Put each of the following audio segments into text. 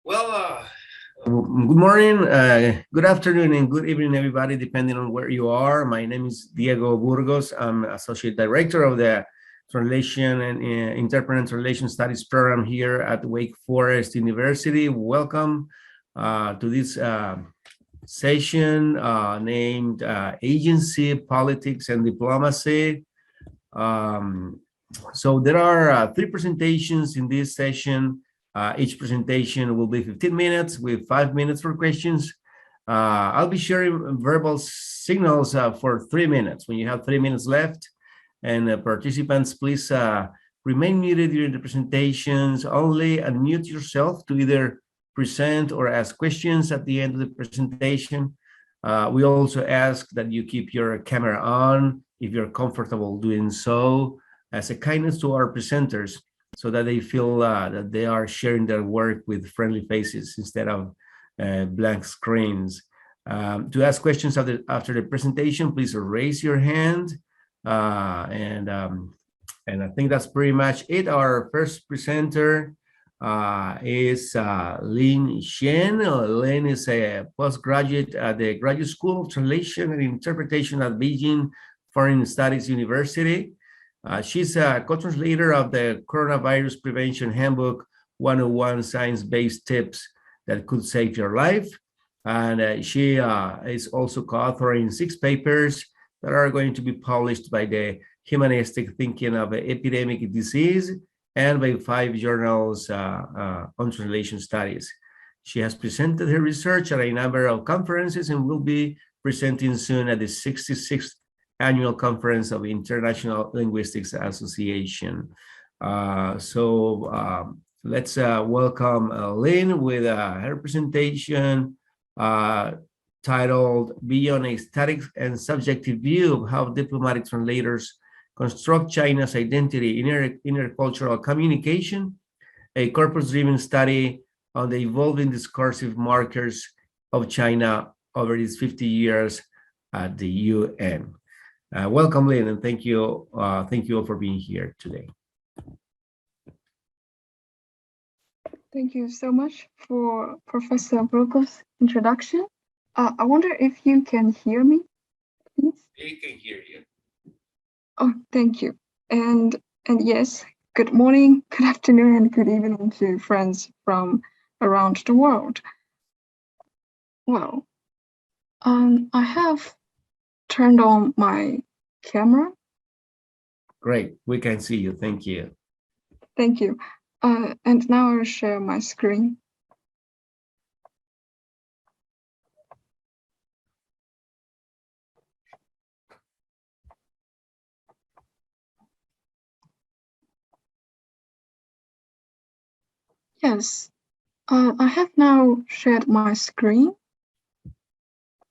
Good morning, good afternoon, and good evening, everybody, depending on where you are. My name is Diego Burgos. I'm Associate Director of the Translation and Interpreter and Translation Studies program here at Wake Forest University. Welcome to this session named Agency, Politics, and Diplomacy. So there are 3 presentations in this session. Each presentation will be 15 minutes with 5 minutes for questions. I'll be sharing verbal signals for 3 minutes. When you have 3 minutes left, and participants, please remain muted during the presentations. Only unmute yourself to either present or ask questions at the end of the presentation. We also ask that you keep your camera on if you're comfortable doing so, as a kindness to our presenters, so that they feel that they are sharing their work with friendly faces instead of blank screens. To ask questions after the presentation, please raise your hand. And I think that's pretty much it. Our first presenter is Lin Shen. Lin is a postgraduate at the Graduate School of Translation and Interpretation at Beijing Foreign Studies University. She's a co-translator of the Coronavirus Prevention Handbook 101 Science-Based Tips That Could Save Your Life. And she is also co-authoring 6 papers that are going to be published by the Humanistic Thinking of Epidemic Disease and by 5 journals on translation studies. She has presented her research at a number of conferences and will be presenting soon at the 66th Annual Conference of International Linguistics Association. Let's welcome Lin with her presentation titled Beyond a Static and Subjective View of How Diplomatic Translators Construct China's Identity in Intercultural Communication, a corpus-driven study on the evolving discursive markers of China over its 50 years at the UN. Welcome, Lin, and thank you all for being here today. Thank you so much for Professor Burgos' introduction. I wonder if you can hear me, please? We can hear you. Oh, thank you. And yes, good morning, good afternoon, and good evening to friends from around the world. Well, I have turned on my camera. Great, we can see you. Thank you. Thank you. And now I'll share my screen. Yes, I have now shared my screen,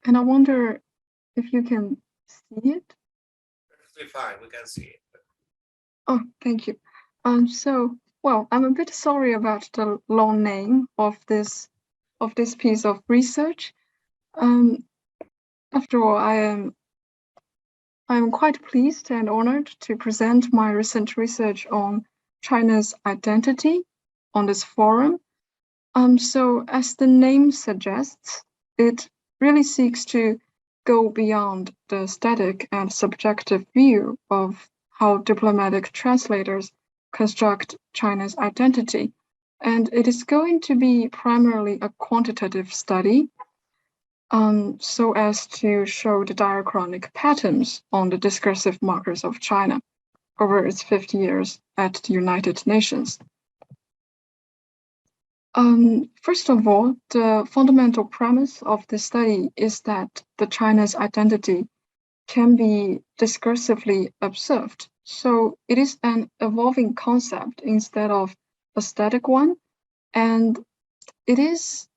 and I wonder if you can see it. Perfectly fine, we can see it. Oh, thank you. Well, I'm a bit sorry about the long name of this piece of research. After all, I am quite pleased and honored to present my recent research on China's identity on this forum. So as the name suggests, it really seeks to go beyond the static and subjective view of how diplomatic translators construct China's identity. And it is going to be primarily a quantitative study, so as to show the diachronic patterns on the discursive markers of China over its 50 years at the United Nations. First of all, the fundamental premise of the study is that the China's identity can be discursively observed. So it is an evolving concept instead of a static one, and it is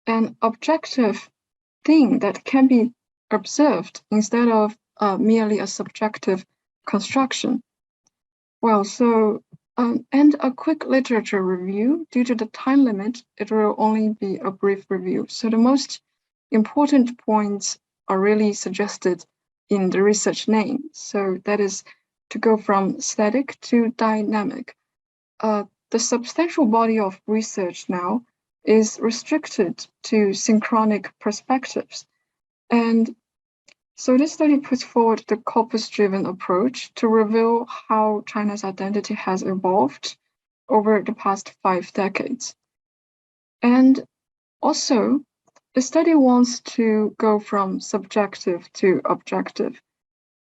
an objective thing that can be observed instead of merely a subjective construction. Well, so and a quick literature review. Due to the time limit, it will only be a brief review. So the most important points are really suggested in the research name. So that is to go from static to dynamic. The substantial body of research now is restricted to synchronic perspectives. And so this study puts forward the corpus-driven approach to reveal how China's identity has evolved over the past 5 decades. And also, the study wants to go from subjective to objective.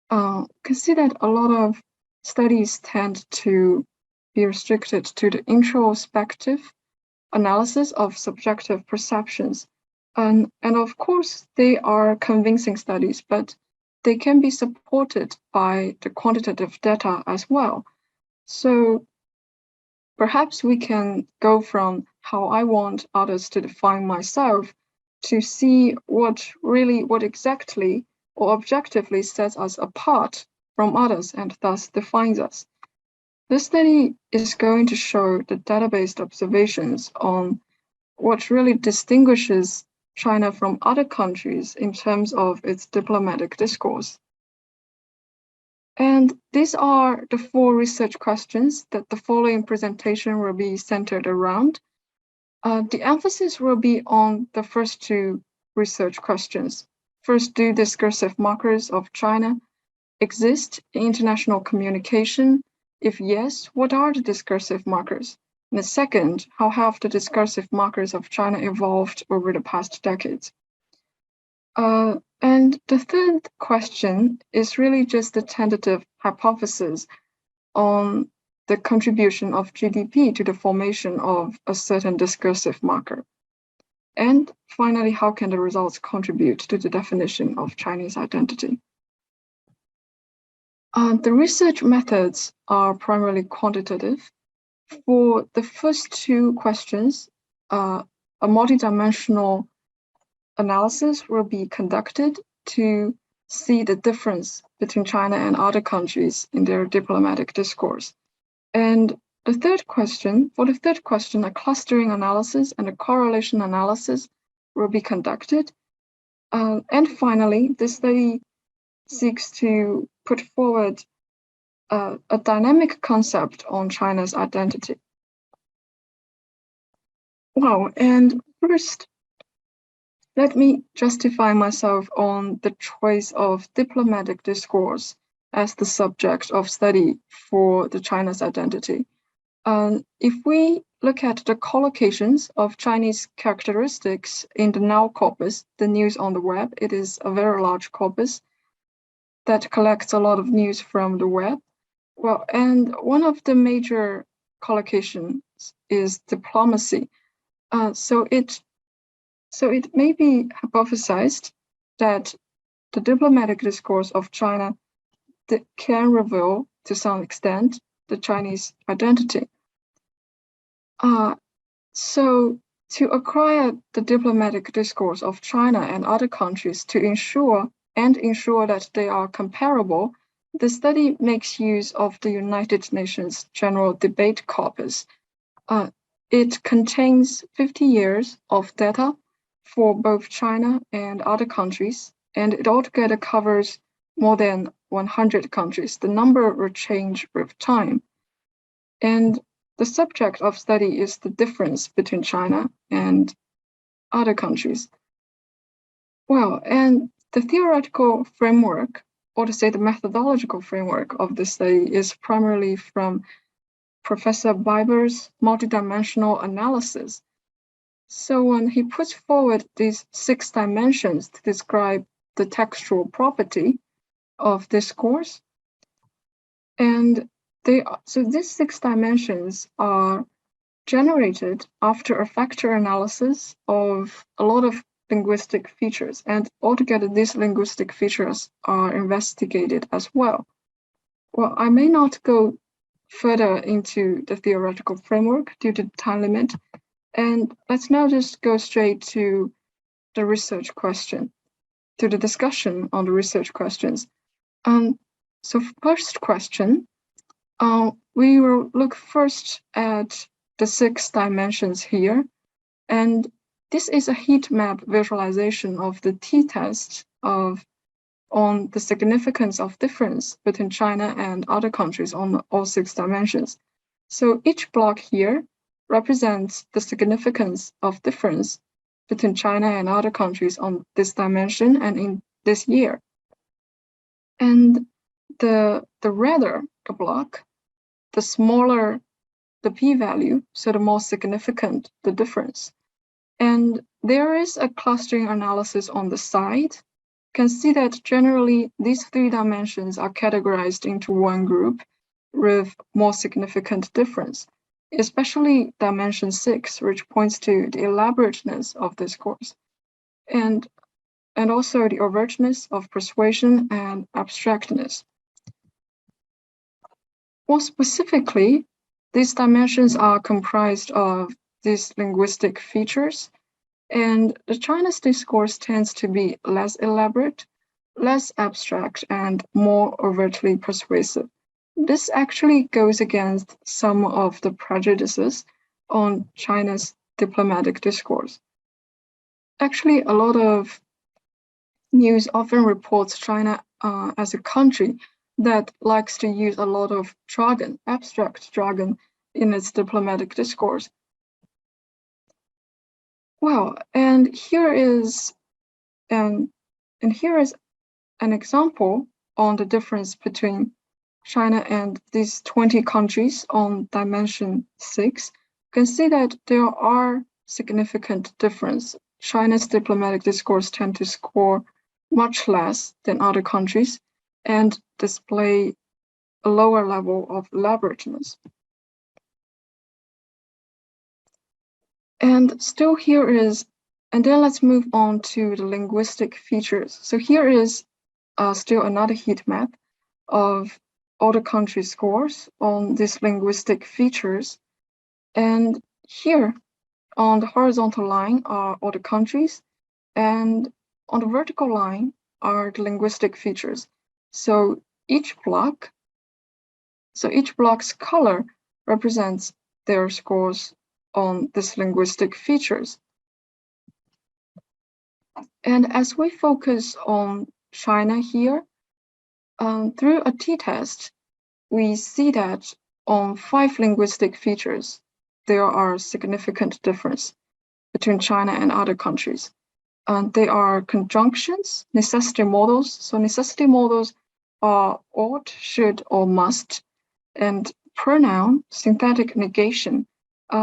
Can see that a lot of studies tend to be restricted to the introspective analysis of subjective perceptions. And of course, they are convincing studies, but they can be supported by the quantitative data as well. So perhaps we can go from how I want others to define myself to see what exactly or objectively sets us apart from others and thus defines us. This study is going to show the data-based observations on what really distinguishes China from other countries in terms of its diplomatic discourse. And these are the 4 research questions that the following presentation will be centered around. The emphasis will be on the first 2 research questions. First, do discursive markers of China exist in international communication? If yes, what are the discursive markers? And the second, how have the discursive markers of China evolved over the past decades? And the third question is really just a tentative hypothesis on the contribution of GDP to the formation of a certain discursive marker. And finally, how can the results contribute to the definition of Chinese identity? The research methods are primarily quantitative. For the first 2 questions, a multidimensional analysis will be conducted to see the difference between China and other countries in their diplomatic discourse. And for the third question, a clustering analysis and a correlation analysis will be conducted. And finally, this study seeks to put forward a dynamic concept on China's identity. Wow, and first, let me justify myself on the choice of diplomatic discourse as the subject of study for the China's identity. If we look at the collocations of Chinese characteristics in the Now corpus, the news on the web, it is a very large corpus that collects a lot of news from the web. Well, and one of the major collocations is diplomacy. So it may be hypothesized that the diplomatic discourse of China can reveal, to some extent, the Chinese identity. So to acquire the diplomatic discourse of China and other countries to ensure that they are comparable, the study makes use of the United Nations General Debate Corpus. It contains 50 years of data for both China and other countries, and it altogether covers more than 100 countries. The number will change with time. And the subject of study is the difference between China and other countries. Well, and the theoretical framework, or to say the methodological framework of the study, is primarily from Professor Barber's multidimensional analysis. So when he puts forward these 6 dimensions to describe the textual property of discourse, and so these 6 dimensions are generated after a factor analysis of a lot of linguistic features, and altogether these linguistic features are investigated as well. Well, I may not go further into the theoretical framework due to time limit, and let's now just go straight to the research question, to the discussion on the research questions. So first question, we will look first at the 6 dimensions here, and this is a heat map visualization of the t-test on the significance of difference between China and other countries on all 6 dimensions. So each block here represents the significance of difference between China and other countries on this dimension and in this year. And the redder the block, the smaller the p-value, so the more significant the difference. And there is a clustering analysis on the side. You can see that generally these three dimensions are categorized into one group with more significant difference, especially dimension 6, which points to the elaborateness of discourse, and also the overtness of persuasion and abstractness. More specifically, these dimensions are comprised of these linguistic features, and the Chinese discourse tends to be less elaborate, less abstract, and more overtly persuasive. This actually goes against some of the prejudices on China's diplomatic discourse. Actually, a lot of news often reports China as a country that likes to use a lot of jargon, abstract jargon, in its diplomatic discourse. Well, and here is an example on the difference between China and these 20 countries on dimension 6. You can see that there are significant difference. China's diplomatic discourse tend to score much less than other countries and display a lower level of elaborateness. And still here is, and then let's move on to the linguistic features. So here is still another heat map of all the country scores on these linguistic features. And here on the horizontal line are all the countries, and on the vertical line are the linguistic features. So each block's color represents their scores on these linguistic features. And as we focus on China here, through a t-test, we see that on 5 linguistic features, there are significant difference between China and other countries. They are conjunctions, necessity modals. So necessity modals are ought, should, or must, and pronoun, synthetic negation.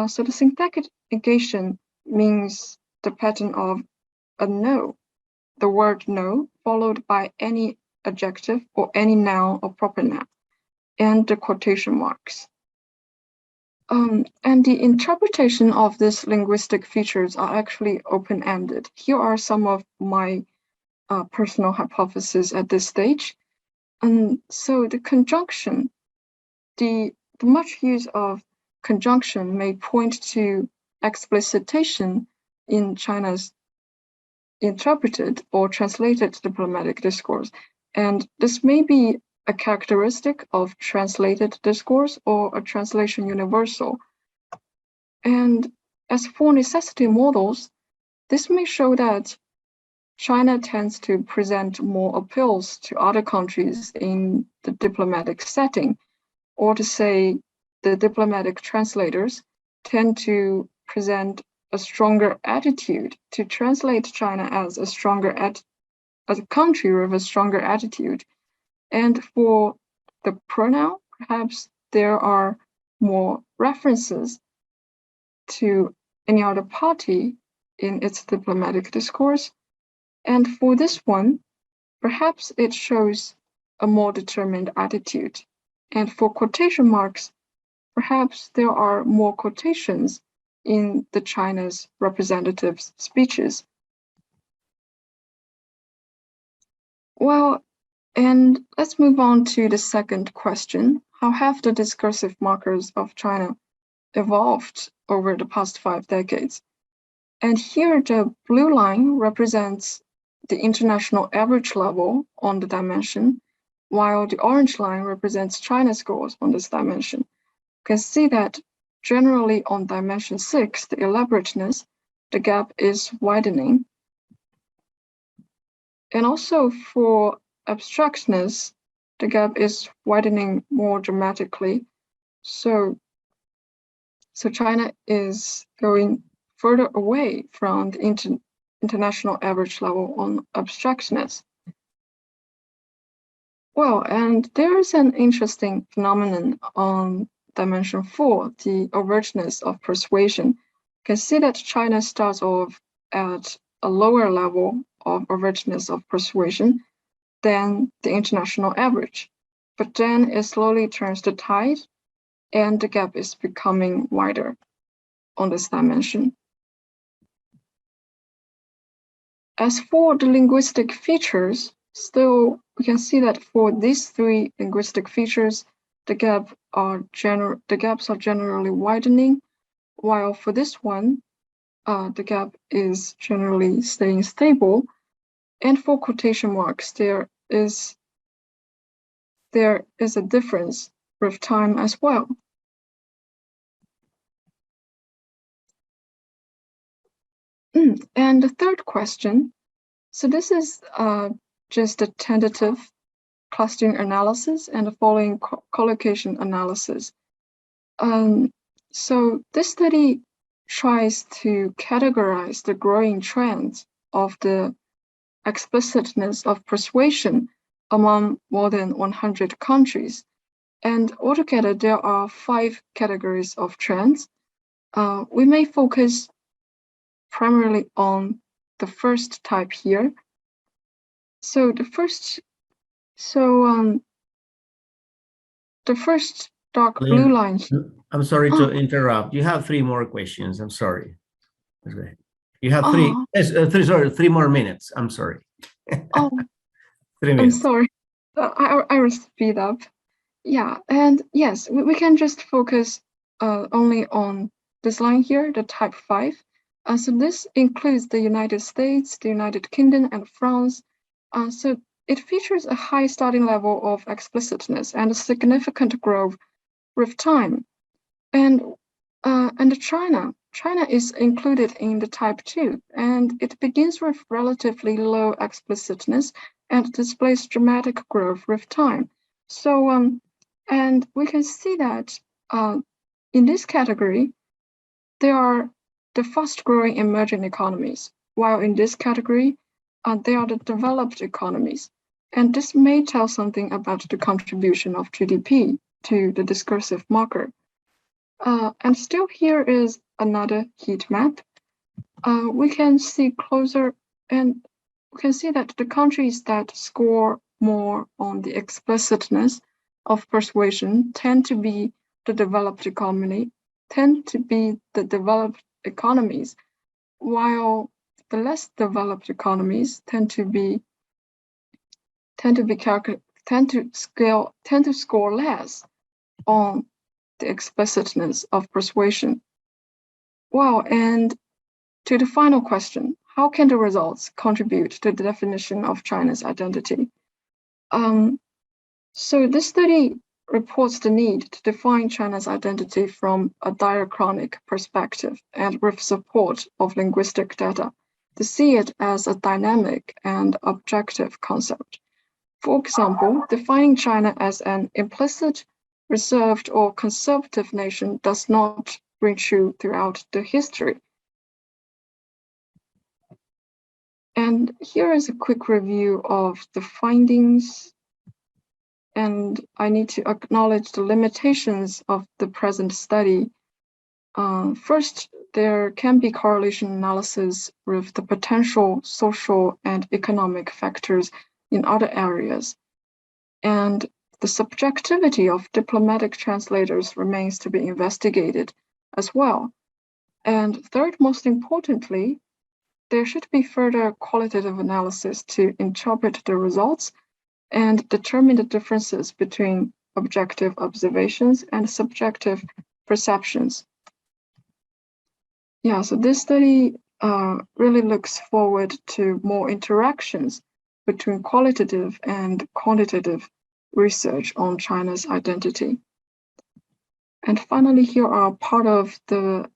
So the synthetic negation means the pattern of a no, the word no, followed by any adjective or any noun or proper noun, and the quotation marks. And the interpretation of these linguistic features are actually open-ended. Here are some of my personal hypotheses at this stage. And so the conjunction, the much use of conjunction may point to explicitation in China's interpreted or translated diplomatic discourse. And this may be a characteristic of translated discourse or a translation universal. And as for necessity models, this may show that China tends to present more appeals to other countries in the diplomatic setting, or to say the diplomatic translators tend to present a stronger attitude to translate China as a country with a stronger attitude. And for the pronoun, perhaps there are more references to any other party in its diplomatic discourse. And for this one, perhaps it shows a more determined attitude. And for quotation marks, perhaps there are more quotations in the China's representatives' speeches. Well, and let's move on to the second question. How have the discursive markers of China evolved over the past 5 decades? And here the blue line represents the international average level on the dimension, while the orange line represents China's scores on this dimension. You can see that generally on dimension 6, the elaborateness, the gap is widening. And also for abstractness, the gap is widening more dramatically. So So China is going further away from the international average level on abstractness. Well, and there is an interesting phenomenon on dimension 4, the overtness of persuasion. You can see that China starts off at a lower level of overtness of persuasion than the international average, but then it slowly turns the tide and the gap is becoming wider on this dimension. As for the linguistic features, still we can see that for these three linguistic features, the gaps are generally widening, while for this one, the gap is generally staying stable. And for quotation marks, there is a difference with time as well. And the third question, so this is just a tentative clustering analysis and the following collocation analysis. So this study tries to categorize the growing trends of the explicitness of persuasion among more than 100 countries. And altogether, there are 5 categories of trends. We may focus primarily on the first type here. So the first dark blue line. I'm sorry to interrupt. You have 3 more questions. I'm sorry. You have 3 more minutes. I'm sorry. 3 minutes. I'm sorry. I will speed up. Yeah, and yes, we can just focus only on this line here, the type 5. So this includes the United States, the United Kingdom, and France. So it features a high starting level of explicitness and a significant growth with time. And China is included in the type 2, and it begins with relatively low explicitness and displays dramatic growth with time. So and we can see that in this category, there are the fast-growing emerging economies, while in this category, they are the developed economies. And this may tell something about the contribution of GDP to the discursive marker. And still here is another heat map. We can see closer, and we can see that the countries that score more on the explicitness of persuasion tend to be the developed economies, while the less developed economies tend to score less on the explicitness of persuasion. Well, and to the final question, how can the results contribute to the definition of China's identity? So this study reports the need to define China's identity from a diachronic perspective and with support of linguistic data, to see it as a dynamic and objective concept. For example, defining China as an implicit, reserved, or conservative nation does not ring true throughout the history. And here is a quick review of the findings. And I need to acknowledge the limitations of the present study. First, there can be correlation analysis with the potential social and economic factors in other areas. And the subjectivity of diplomatic translators remains to be investigated as well. And third, most importantly, there should be further qualitative analysis to interpret the results and determine the differences between objective observations and subjective perceptions. Yeah, so this study really looks forward to more interactions between qualitative and quantitative research on China's identity. And finally, here are part of the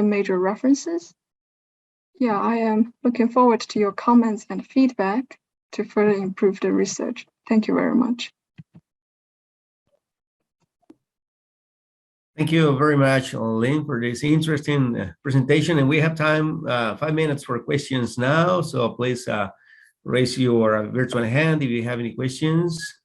major references. Yeah, I am looking forward to your comments and feedback to further improve the research. Thank you very much. Thank you very much, Lynn, for this interesting presentation. And we have time, 5 minutes for questions now. So please raise your virtual hand if you have any questions.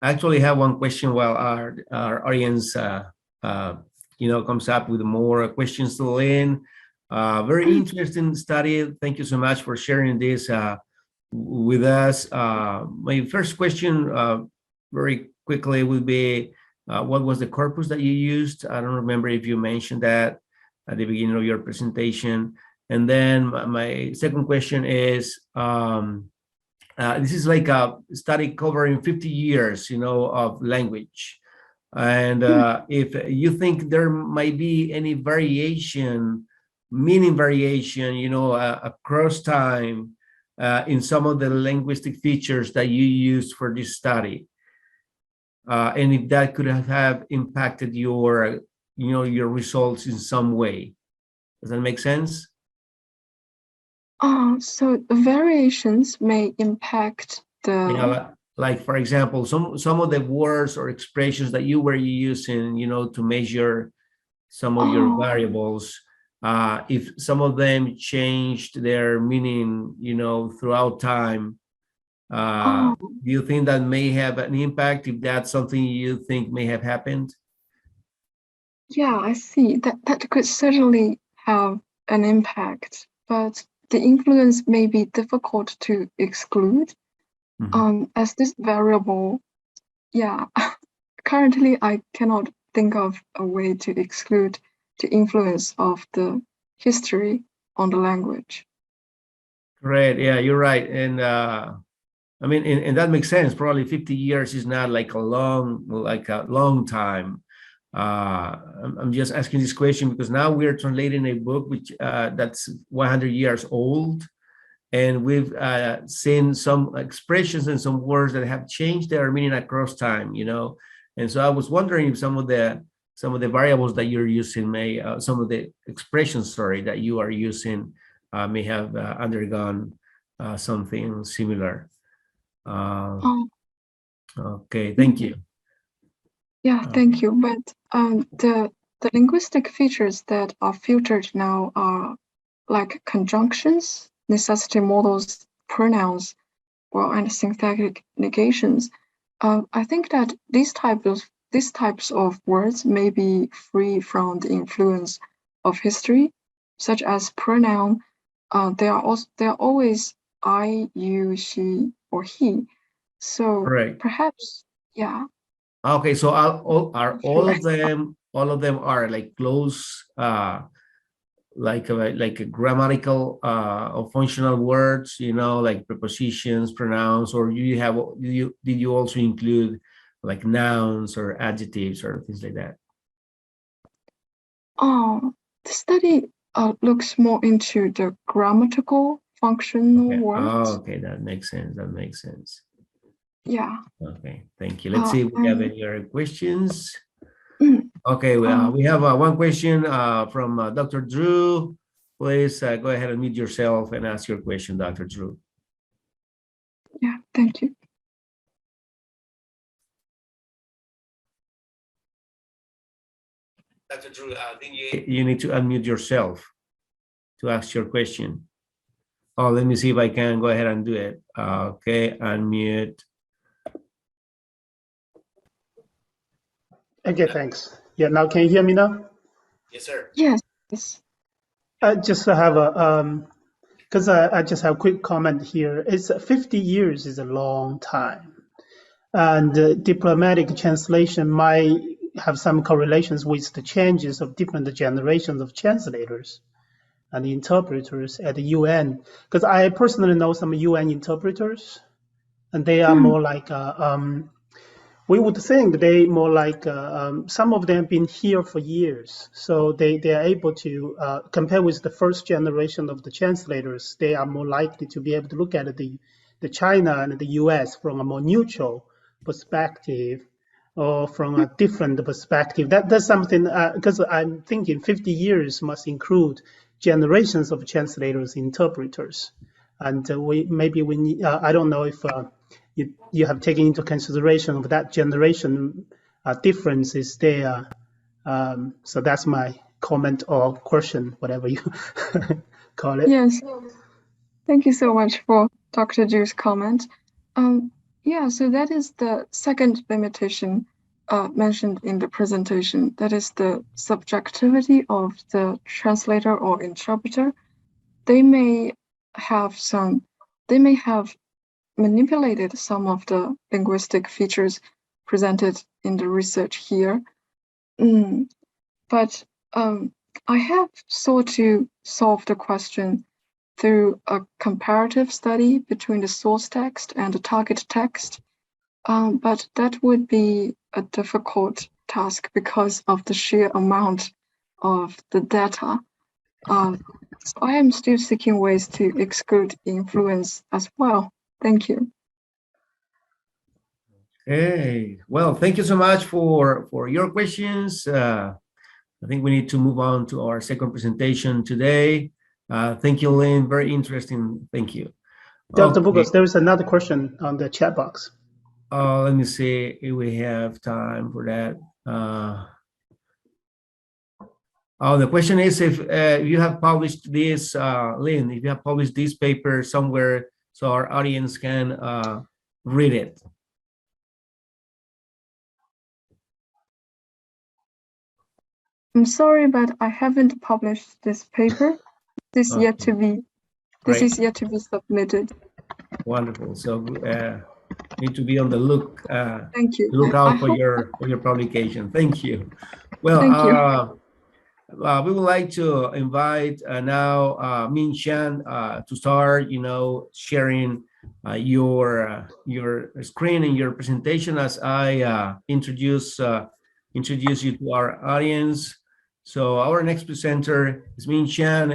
I actually have one question while our audience comes up with more questions to Lynn. Very interesting study. Thank you so much for sharing this with us. My first question, very quickly, would be, what was the corpus that you used? I don't remember if you mentioned that at the beginning of your presentation. And then my second question is, this is like a study covering 50 years, of language. And if you think there might be any variation, meaning variation, across time, in some of the linguistic features that you used for this study, and if that could have impacted your results in some way. Does that make sense? So the variations may impact the. Like for example, some of the words or expressions that you were using, to measure some of your variables. If some of them changed their meaning, throughout time, do you think that may have an impact, if that's something you think may have happened? Yeah, I see. That could certainly have an impact, but the influence may be difficult to exclude. As this variable, yeah, currently I cannot think of a way to exclude the influence of the history on the language. Great. Yeah, you're right. And I mean, and that makes sense. Probably 50 years is not like a long time. I'm just asking this question because now we're translating a book which that's 100 years old, and we've seen some expressions and some words that have changed their meaning across time. And so I was wondering if some of the variables that you're using may, some of the expressions, sorry, that you are using may have undergone something similar. Okay, thank you. Yeah, thank you. But the linguistic features that are filtered now are like conjunctions, necessity models, pronouns, and synthetic negations. I think that these types of words may be free from the influence of history, such as pronoun. They are always I, you, she, or he. So perhaps, yeah. Okay, so all of them are like close, like a grammatical or functional words, like prepositions, pronouns, or did you also include like nouns or adjectives or things like that? The study looks more into the grammatical functional words. Oh, okay, that makes sense. Yeah. Okay, thank you. Let's see if we have any other questions. Okay, we have one question from Dr. Drew. Please go ahead and mute yourself and ask your question, Dr. Drew. Yeah, thank you. Dr. Drew, I think you need to unmute yourself to ask your question. Oh, let me see if I can go ahead and do it. Okay, unmute. Okay, thanks. Yeah, now can you hear me now? Yes, sir. Yes. I just have because I just have a quick comment here. It's 50 years is a long time, and diplomatic translation might have some correlations with the changes of different generations of translators and interpreters at the UN. Because I personally know some UN interpreters, and they are more like we would think they more like some of them have been here for years, so they are able to compare with the first generation of the translators. They are more likely to be able to look at the China and the US from a more neutral perspective, or from a different perspective. That's something because I'm thinking 50 years must include generations of translators, interpreters, and we need. I don't know if you have taken into consideration of that generation differences there. So that's my comment or question, whatever you call it. Yes, thank you so much for Dr. Ju's comment. Yeah, so that is the second limitation mentioned in the presentation. That is the subjectivity of the translator or interpreter. They may have manipulated some of the linguistic features presented in the research here. But I have sought to solve the question through a comparative study between the source text and the target text. But that would be a difficult task because of the sheer amount of the data. So I am still seeking ways to exclude influence as well. Thank you. Hey, well, thank you so much for your questions. I think we need to move on to our second presentation today. Thank you, Lynn. Very interesting. Thank you. Dr. Burgos, there is another question on the chat box. Let me see if we have time for that. The question is if you have published this, Lynn, if you have published this paper somewhere so our audience can read it. I'm sorry, but I haven't published this paper. This is yet to be. This is yet to be submitted. Wonderful. So need to be on the look. Thank you. Look out for your publication. Thank you. Well, thank you. We would like to invite now Min Chan to start, sharing your screen and your presentation as I introduce you to our audience. So our next presenter is Min Chan.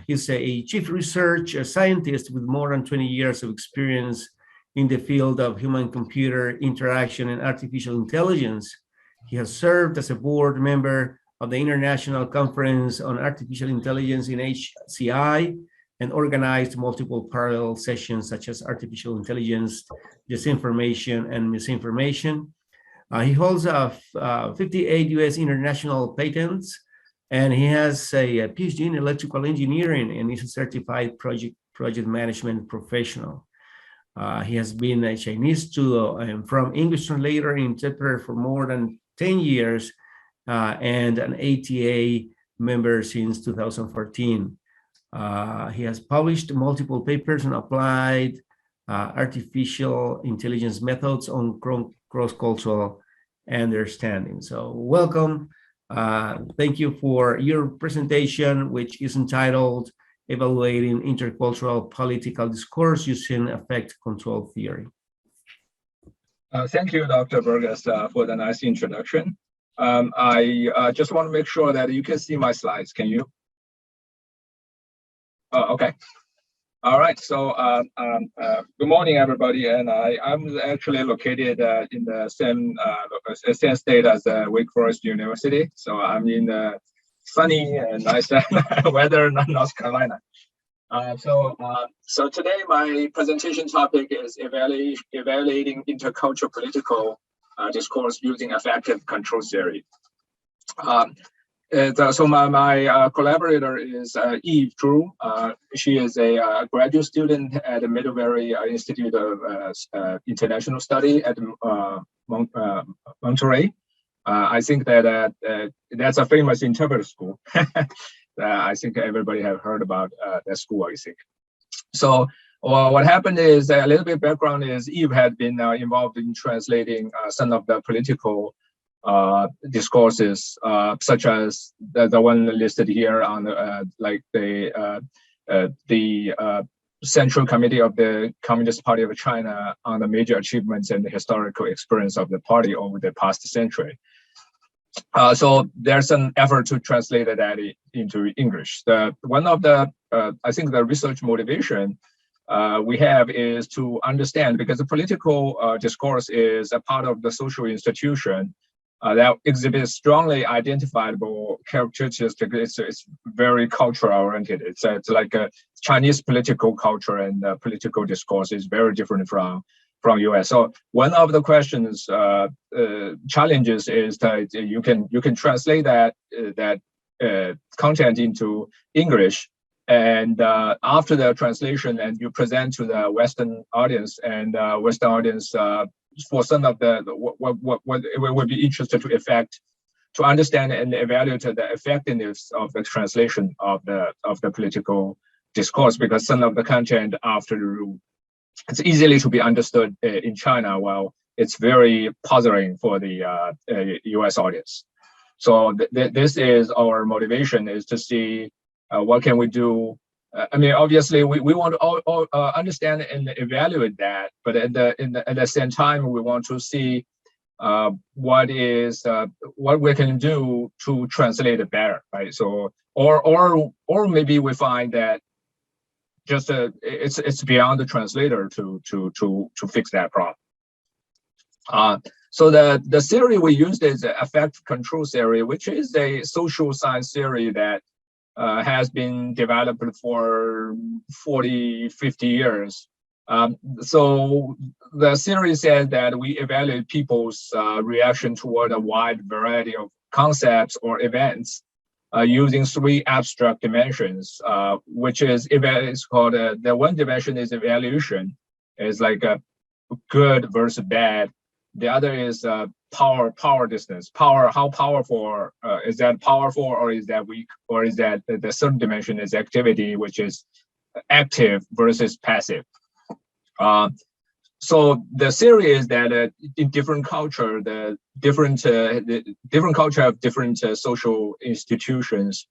He's a chief research scientist with more than 20 years of experience in the field of human-computer interaction and artificial intelligence. He has served as a board member of the International Conference on Artificial Intelligence in HCI and organized multiple parallel sessions such as artificial intelligence, disinformation, and misinformation. He holds 58 US international patents, and he has a PhD in electrical engineering and is a certified project management professional. He has been a Chinese to and from English translator and interpreter for more than 10 years and an ATA member since 2014. He has published multiple papers on applied artificial intelligence methods on cross-cultural understanding. So welcome. Thank you for your presentation, which is entitled Evaluating Intercultural Political Discourse Using Affect Control Theory. Thank you, Dr. Burgess, for the nice introduction. I just want to make sure that you can see my slides. Can you? Okay. All right. So good morning, everybody. And I'm actually located in the same state as Wake Forest University. So I'm in the sunny and nice weather in North Carolina. So today my presentation topic is evaluating intercultural political discourse using affective control theory. So my collaborator is Eve Zhu. She is a graduate student at the Middlebury Institute of International Study at Monterey. I think that that's a famous interpreter school. I think everybody have heard about that school, I think. So what happened is a little bit background is Eve had been involved in translating some of the political discourses, such as the one listed here on the Central Committee of the Communist Party of China on the major achievements and the historical experience of the party over the past century. So there's an effort to translate that into English. One of the, I think the research motivation we have is to understand, because the political discourse is a part of the social institution that exhibits strongly identifiable characteristics. It's very cultural oriented. It's like a Chinese political culture and political discourse is very different from from US. So one of the questions challenges is that you can translate that content into English, and after the translation, and you present to the Western audience, and Western audience for some of the what it would be interested to understand and evaluate the effectiveness of the translation of the political discourse, because some of the content after the rule, it's easily to be understood in China, while it's very puzzling for the US audience. So this is our motivation, is to see what can we do. I mean, obviously, we want to understand and evaluate that, but at the same time, we want to see what we can do to translate it better, right? So, or maybe we find that just it's beyond the translator to fix that problem. So the theory we used is the affect control theory, which is a social science theory that has been developed for 40, 50 years. So the theory says that we evaluate people's reaction toward a wide variety of concepts or events using three abstract dimensions, which is it's called the one dimension is evaluation, is like a good versus bad. The other is power distance. How powerful is that powerful, or is that weak, or is that the third dimension is activity, which is active versus passive. So the theory is that in different culture, the different culture have different social institutions.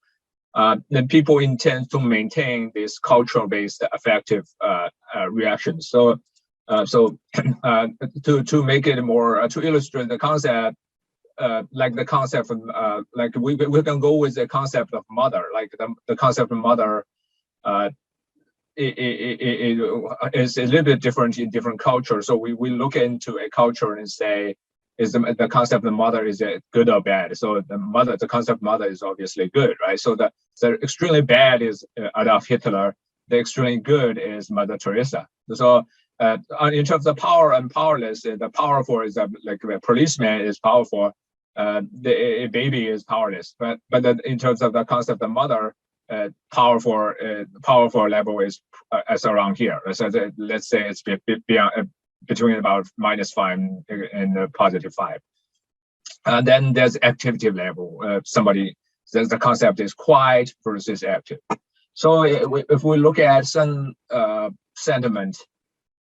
Then people intend to maintain this cultural-based affective reactions. So, to make it more to illustrate the concept, like the concept of like we can go with the concept of mother, like the concept of mother. It is a little bit different in different cultures. So we look into a culture and say, is the concept of mother, is it good or bad? So the concept of mother is obviously good, right? So the extremely bad is Adolf Hitler. The extremely good is Mother Teresa. So in terms of power and powerless, the powerful is like a policeman is powerful. A baby is powerless. But in terms of the concept of mother, powerful level is around here. So let's say it's beyond, between about -5 and +5. And then there's activity level. The concept is quiet versus active. So if we look at some sentiment,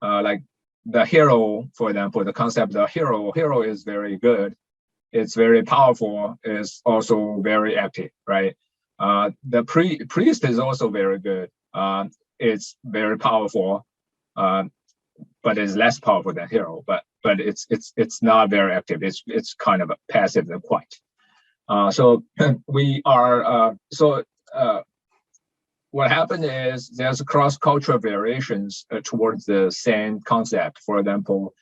like the hero, for example, the concept of hero is very good. It's very powerful. It's also very active, right? The priest is also very good. It's very powerful, but it's less powerful than hero. But it's not very active. It's kind of passive and quiet. So we are what happened is there's cross-cultural variations towards the same concept. For example,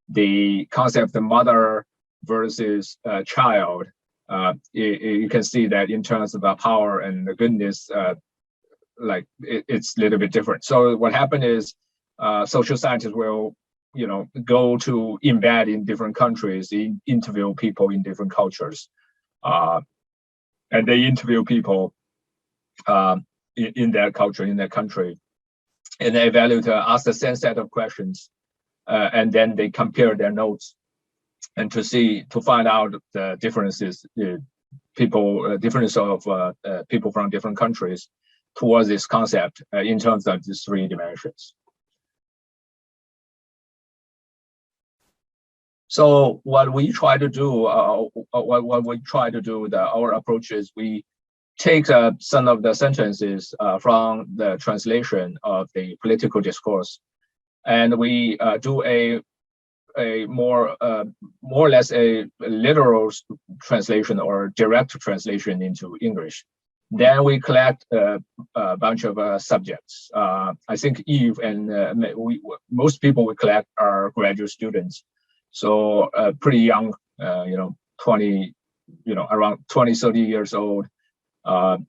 the concept of mother versus child. You can see that in terms of the power and the goodness, like it's a little bit different. So what happened is social scientists will, go to embed in different countries, interview people in different cultures, and they interview people in their culture, in their country, and they evaluate, ask the same set of questions, and then they compare their notes, and to find out the differences, difference of people from different countries towards this concept in terms of these three dimensions. So what we try to do, our approach is we take some of the sentences from the translation of the political discourse, and we do a more or less a literal translation or direct translation into English. Then we collect a bunch of subjects. I think Eve and most people we collect are graduate students, so pretty young, 20, around 20, 30 years old, and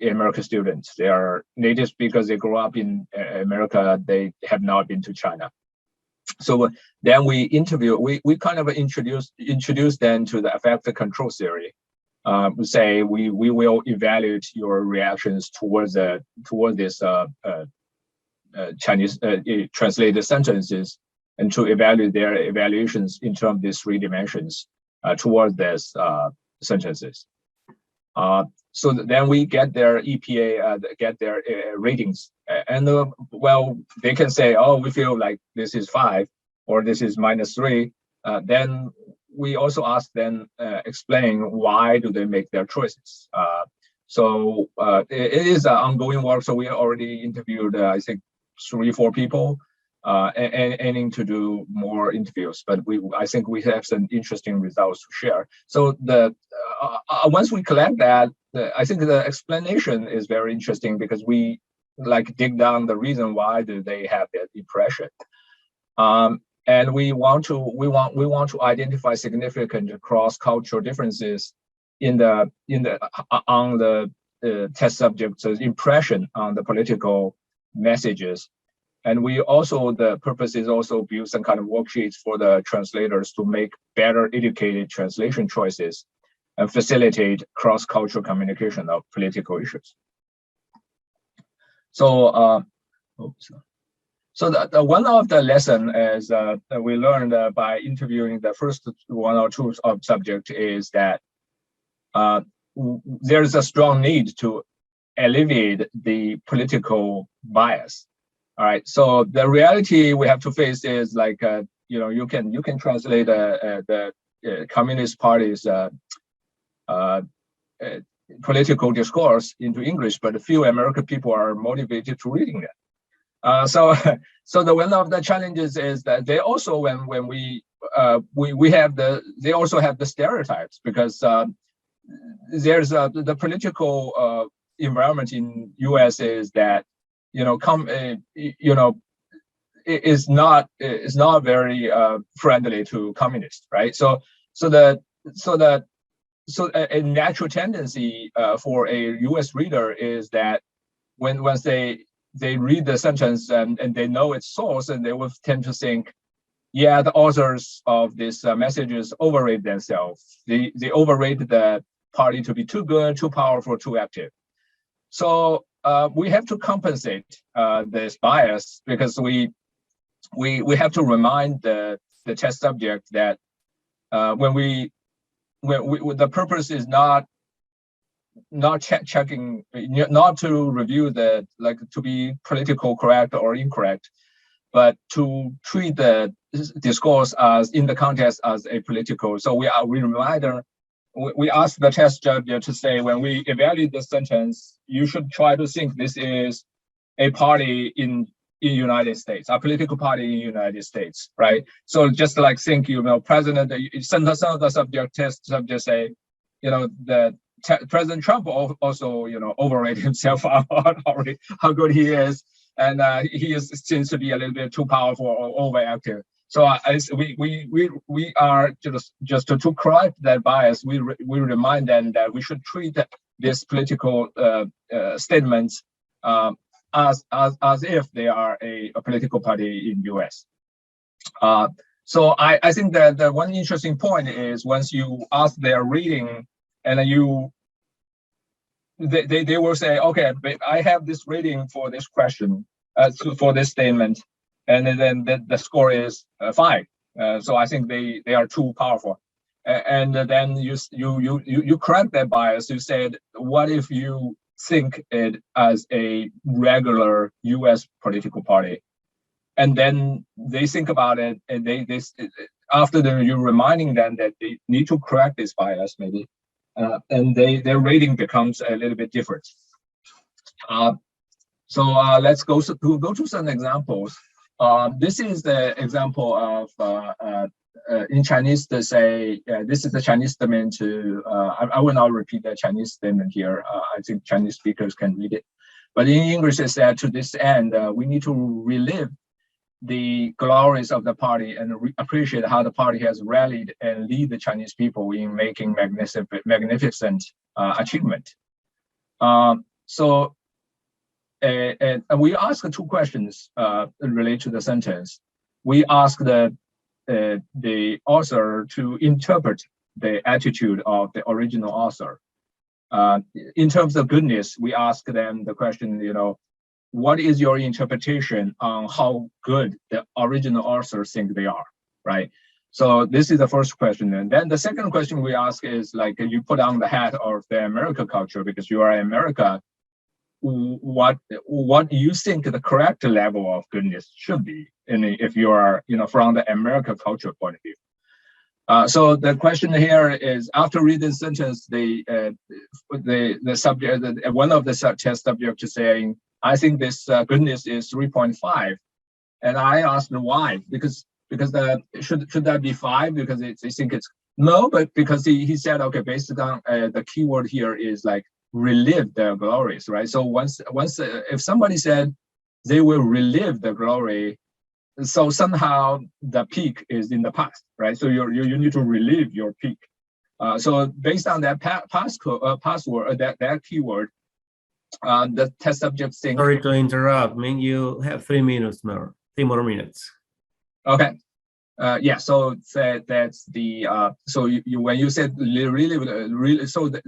American students. They are native speakers. They grew up in America. They have not been to China. So then we kind of introduce them to the affective control theory. We say we will evaluate your reactions towards this Chinese translated sentences, and to evaluate their evaluations in terms of these 3 dimensions towards these sentences. So then we get their EPA, get their ratings, and well, they can say, oh, we feel like this is 5 or this is -3. Then we also ask them explain why do they make their choices. So it is an ongoing work. So we already interviewed, I think, 3-4 people, and aiming to do more interviews. But I think we have some interesting results to share. So once we collect that, I think the explanation is very interesting, because we dig down the reason why do they have that impression. And we want to identify significant cross-cultural differences on the test subject's impression on the political messages. And we also, the purpose is also build some kind of worksheets for the translators to make better educated translation choices and facilitate cross-cultural communication of political issues. So, so the one of the lesson is that we learned by interviewing the first 1 or 2 subject is that there's a strong need to alleviate the political bias. All right. So the reality we have to face is you can translate the Communist Party's political discourse into English, but few American people are motivated to reading it. So the one of the challenges is that they also, when we have they also have the stereotypes, because there's the political environment in U.S. is that is not very friendly to communists, right? So a natural tendency for a U.S. reader is that once they read the sentence and they know its source, and they will tend to think, yeah, the authors of these messages overrate themselves. They overrate the party to be too good, too powerful, too active. So we have to compensate this bias, because we have to remind the test subject that when the purpose is not checking, not to review to be political correct or incorrect, but to treat the discourse as in the context as a political. So we ask the test subject to say, when we evaluate the sentence, you should try to think this is a party in United States, a political party in United States, right? So just think, President, some of the test subjects say, President Trump also, overrated himself on how good he is, and he seems to be a little bit too powerful or overactive. So we are just to correct that bias. We remind them that we should treat these political statements as if they are a political party in U.S. So I think that the one interesting point is, once you ask their reading, and they will say, okay, I have this rating for this question, for this statement, and then the score is 5. So I think they are too powerful. And then you correct that bias. You said, what if you think it as a regular U.S. political party? And then they think about it, and they after you reminding them that they need to correct this bias, maybe, and their rating becomes a little bit different. So let's go to some examples. This is the example of in Chinese to say, this is the Chinese statement to, I will not repeat the Chinese statement here. I think Chinese speakers can read it. But in English, it said, to this end, we need to relive the glories of the party and appreciate how the party has rallied and lead the Chinese people in making magnificent achievement. So we ask 2 questions related to the sentence. we ask the author to interpret the attitude of the original author. In terms of goodness, we ask them the question, what is your interpretation on how good the original authors think they are, right? So this is the first question. And then the second question we ask is like, you put on the hat of the American culture because you are in America, what do you think the correct level of goodness should be? And if you are, from the American culture point of view. So the question here is, after reading the sentence, the subject, one of the test subjects is saying, I think this goodness is 3.5, and I asked why, because should that be 5? Because I think it's no, but because he said, okay, based on the keyword here is like relive their glories, right? So once if somebody said they will relive the glory, so somehow the peak is in the past, right? So you need to relive your peak. So based on that password, that keyword, the test subject think. Sorry to interrupt. You have 3 minutes more. 3 more minutes. Okay. Yeah. So that's the. So you when you said really, so that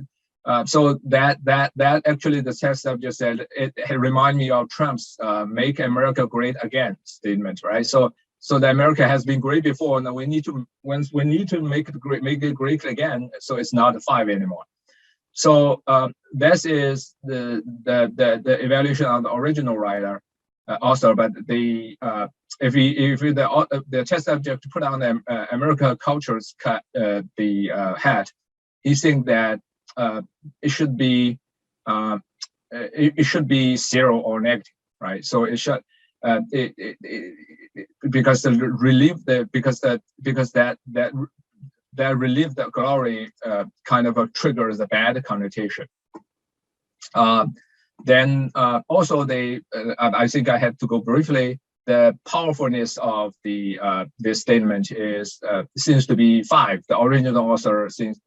actually the test subject said it remind me of Trump's "Make America Great Again" statement, right? So the America has been great before, and we need to make it great again. So it's not a 5 anymore. So this is the evaluation of the original writer, author. But the if the test subject put on the American culture's hat, he think that it should be 0 or negative, right? So it should because the relieve that relieve the glory kind of triggers a bad connotation. Then also I think I had to go briefly. The powerfulness of this statement is seems to be 5. The original author seems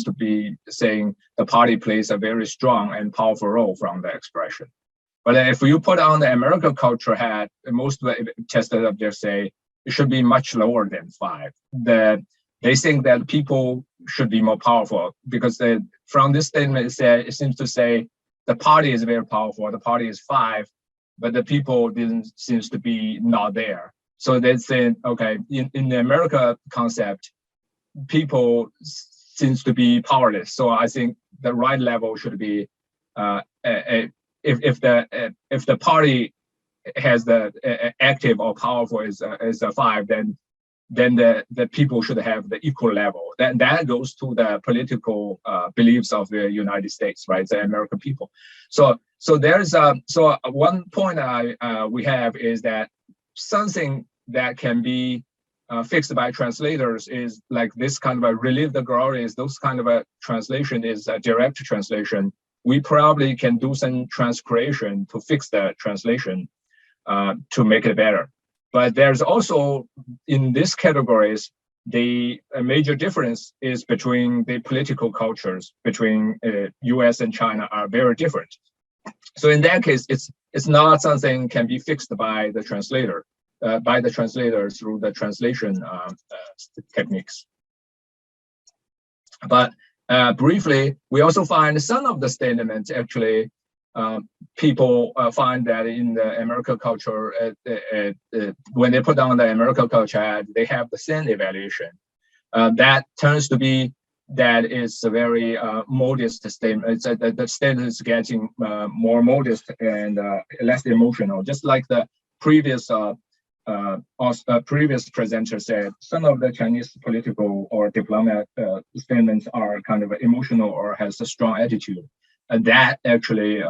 to be saying the party plays a very strong and powerful role from the expression. But if you put on the American culture hat, most of the test subjects say it should be much lower than 5. They think that people should be more powerful because from this statement it seems to say the party is very powerful. The party is 5. But the people seems to be not there. So they say, okay, in the America concept, people seems to be powerless. So I think the right level should be if the party has the active or powerful is a 5, then the people should have the equal level. That goes to the political beliefs of the United States, right? The American people. So there's one point we have is that something that can be fixed by translators is like this kind of a relive the glories. Those kind of a translation is a direct translation. We probably can do some transcreation to fix the translation to make it better. But there's also in these categories, the major difference is between the political cultures between US and China are very different. So in that case, it's not something can be fixed by the translator, through the translation techniques. But briefly, we also find some of the statements actually people find that in the American culture, when they put on the American culture, they have the same evaluation. That turns to be that is a very modest statement. The statement is getting more modest and less emotional. Just like the previous presenter said, some of the Chinese political or diplomatic statements are kind of emotional or has a strong attitude. And that actually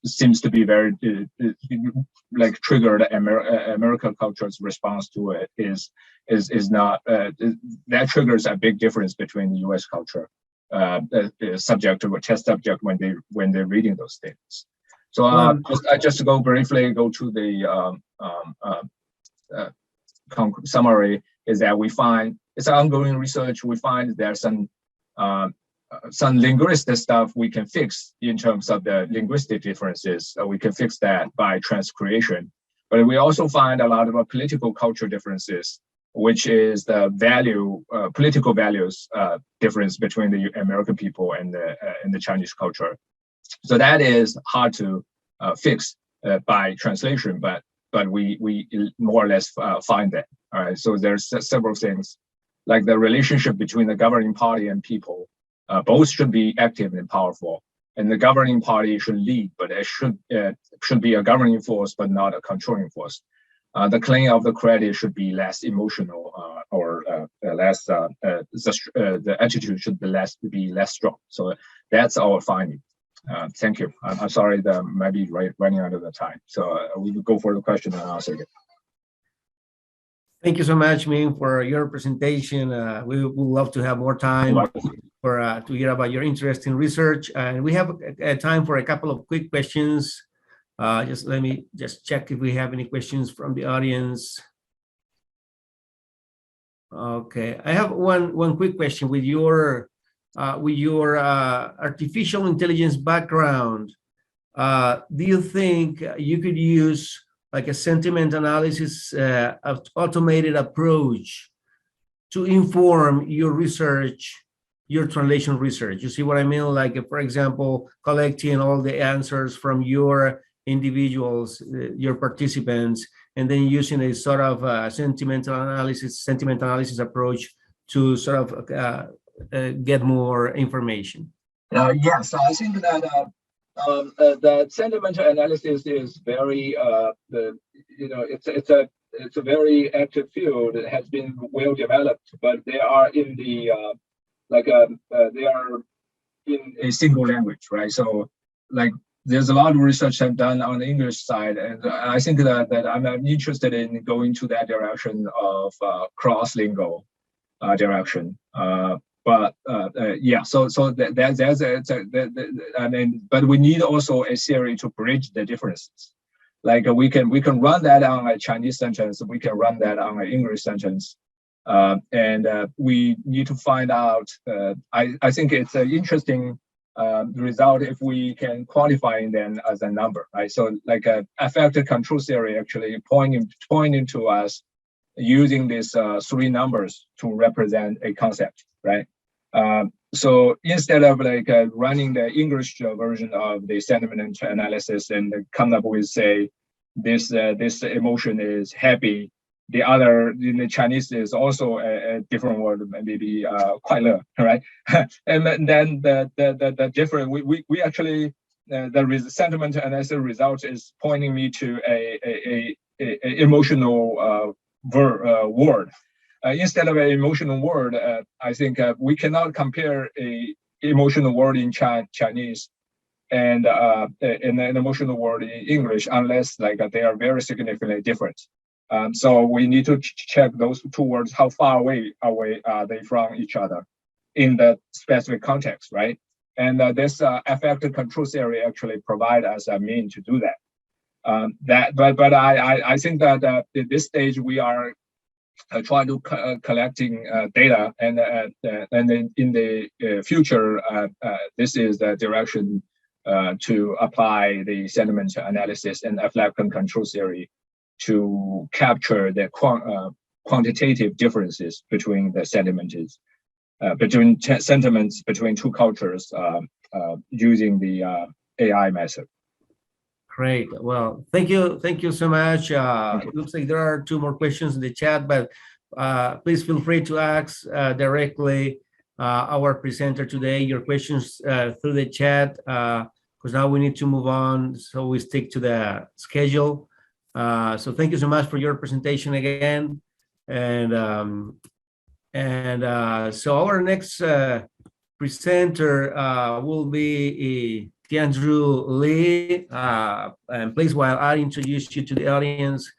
seems to be very like triggered American culture's response to it is not that triggers a big difference between the U.S. culture subject or test subject when they're reading those statements. So just to go briefly to the summary is that we find it's ongoing research. We find there's some linguistic stuff we can fix in terms of the linguistic differences. We can fix that by transcreation. But we also find a lot of political culture differences, which is the political values difference between the American people and the Chinese culture. So that is hard to fix by translation, but we more or less find that. All right, so there's several things, like the relationship between the governing party and people. Both should be active and powerful, and the governing party should lead, but it should be a governing force, but not a controlling force. The claim of the credit should be less emotional, or less. The attitude should be less strong. So that's our finding. Thank you. I'm sorry that might be running out of the time. So we will go for the question and answer again. Thank you so much, Ming, for your presentation. We would love to have more time to hear about your interest in research. And we have time for a couple of quick questions. Let me check if we have any questions from the audience. Okay, I have one quick question. With your artificial intelligence background, do you think you could use like a sentiment analysis automated approach to inform your research, your translation research? You see what I mean? Like, for example, collecting all the answers from your individuals, your participants, and then using a sort of sentiment analysis approach to sort of get more information. Yes, I think that the sentimental analysis is very it's a very active field. It has been well developed, but they are in the they are in a single language, right? So like there's a lot of research I've done on the English side, and I think that I'm interested in going to that direction of cross-lingual direction. But yeah, so I mean, but we need also a theory to bridge the differences. Like we can run that on a Chinese sentence, we can run that on an English sentence, and we need to find out. I think it's an interesting result if we can quantify them as a number, right? So like a affected control theory actually pointing to us using these three numbers to represent a concept, right? So instead of like running the English version of the sentiment analysis and come up with, say, this emotion is happy, the other in the Chinese is also a different word, maybe 快乐, right? And then the different we actually the sentiment analysis result is pointing me to a emotional word. Instead of an emotional word, I think we cannot compare a emotional word in Chinese and an emotional word in English unless like they are very significantly different. So we need to check those two words, how far away are they from each other in the specific context, right? And this affected control theory actually provide us a mean to do that. But I think that at this stage we are trying to collecting data, and then in the future, this is the direction to apply the sentiment analysis and affected control theory to capture the quantitative differences between the sentiments, between two cultures using the AI method. Great. Well, thank you so much. It looks like there are two more questions in the chat, but please feel free to ask directly our presenter today your questions through the chat, because now we need to move on, so we stick to the schedule. So thank you so much for your presentation again, and so our next presenter will be Tianzhu Li, and please, while I introduce you to the audience,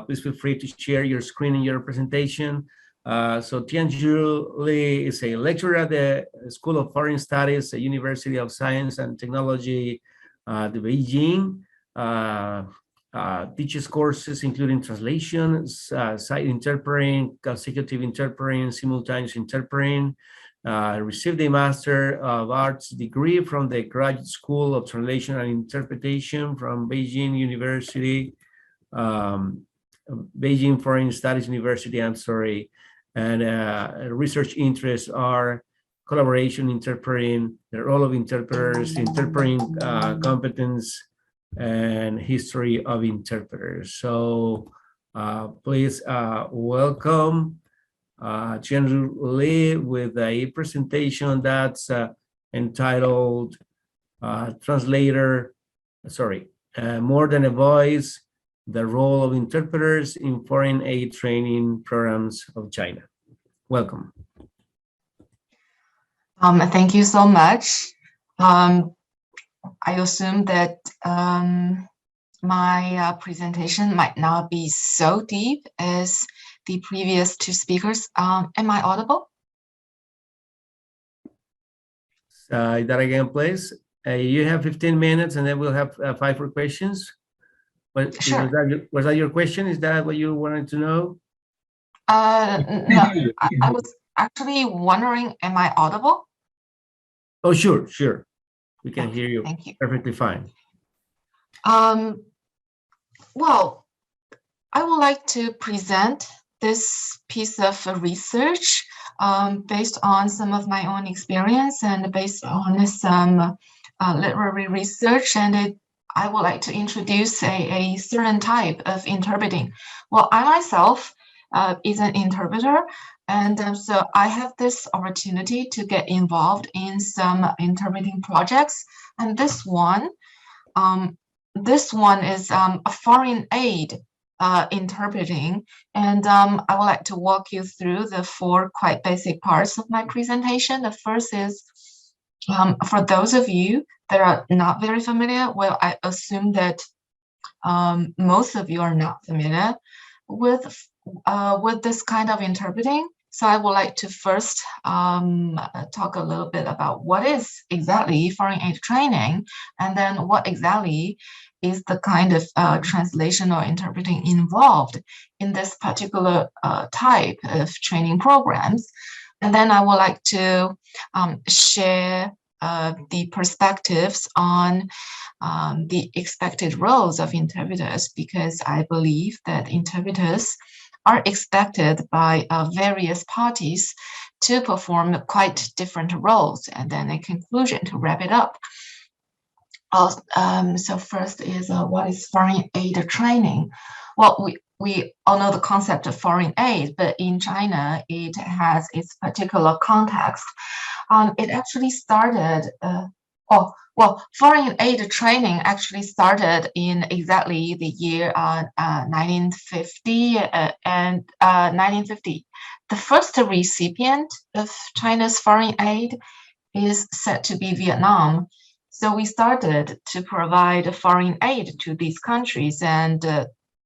please feel free to share your screen in your presentation. So Tianzhu Li is a lecturer at the School of Foreign Studies at University of Science and Technology, the Beijing. Teaches courses including translation, sight interpreting, consecutive interpreting, simultaneous interpreting. Received a Master of Arts degree from the Graduate School of Translation and Interpretation from Beijing University. Beijing Foreign Studies University, I'm sorry, and research interests are collaboration, interpreting, the role of interpreters, interpreting competence, and history of interpreters. So please welcome Chen Li with a presentation that's entitled More Than a Voice, the Role of Interpreters in Foreign Aid Training Programs of China. Welcome. Thank you so much. I assume that my presentation might not be so deep as the previous two speakers. Am I audible? That again, please. You have 15 minutes and then we'll have 5 for questions. Sure. Was that your question? Is that what you wanted to know? No, I was actually wondering, am I audible? Oh, sure. We can hear you. Thank you. Perfectly fine. Well, I would like to present this piece of research based on some of my own experience and based on some literary research, and I would like to introduce a certain type of interpreting. Well, I myself is an interpreter, and so I have this opportunity to get involved in some interpreting projects, and this one is a foreign aid interpreting, and I would like to walk you through the 4 quite basic parts of my presentation. The first is, for those of you that are not very familiar, well, I assume that most of you are not familiar with this kind of interpreting. So I would like to first talk a little bit about what is exactly foreign aid training, and then what exactly is the kind of translation or interpreting involved in this particular type of training programs. And then I would like to share the perspectives on the expected roles of interpreters, because I believe that interpreters are expected by various parties to perform quite different roles. And then a conclusion to wrap it up. So first is what is foreign aid training? Well, we all know the concept of foreign aid, but in China, it has its particular context. It actually started, foreign aid training actually started in exactly the year 1950 and 1950. The first recipient of China's foreign aid is said to be Vietnam. So we started to provide foreign aid to these countries, and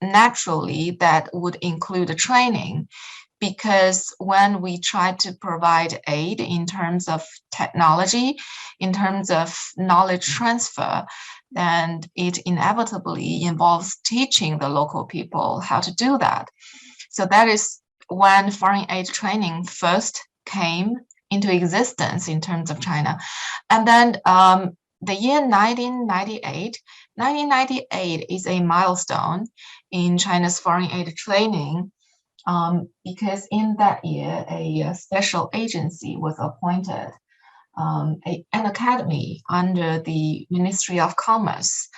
naturally that would include training, because when we try to provide aid in terms of technology, in terms of knowledge transfer, then it inevitably involves teaching the local people how to do that. So that is when foreign aid training first came into existence in terms of China. And then the year 1998 is a milestone in China's foreign aid training, because in that year, a special agency was appointed, an academy under the Ministry of Commerce,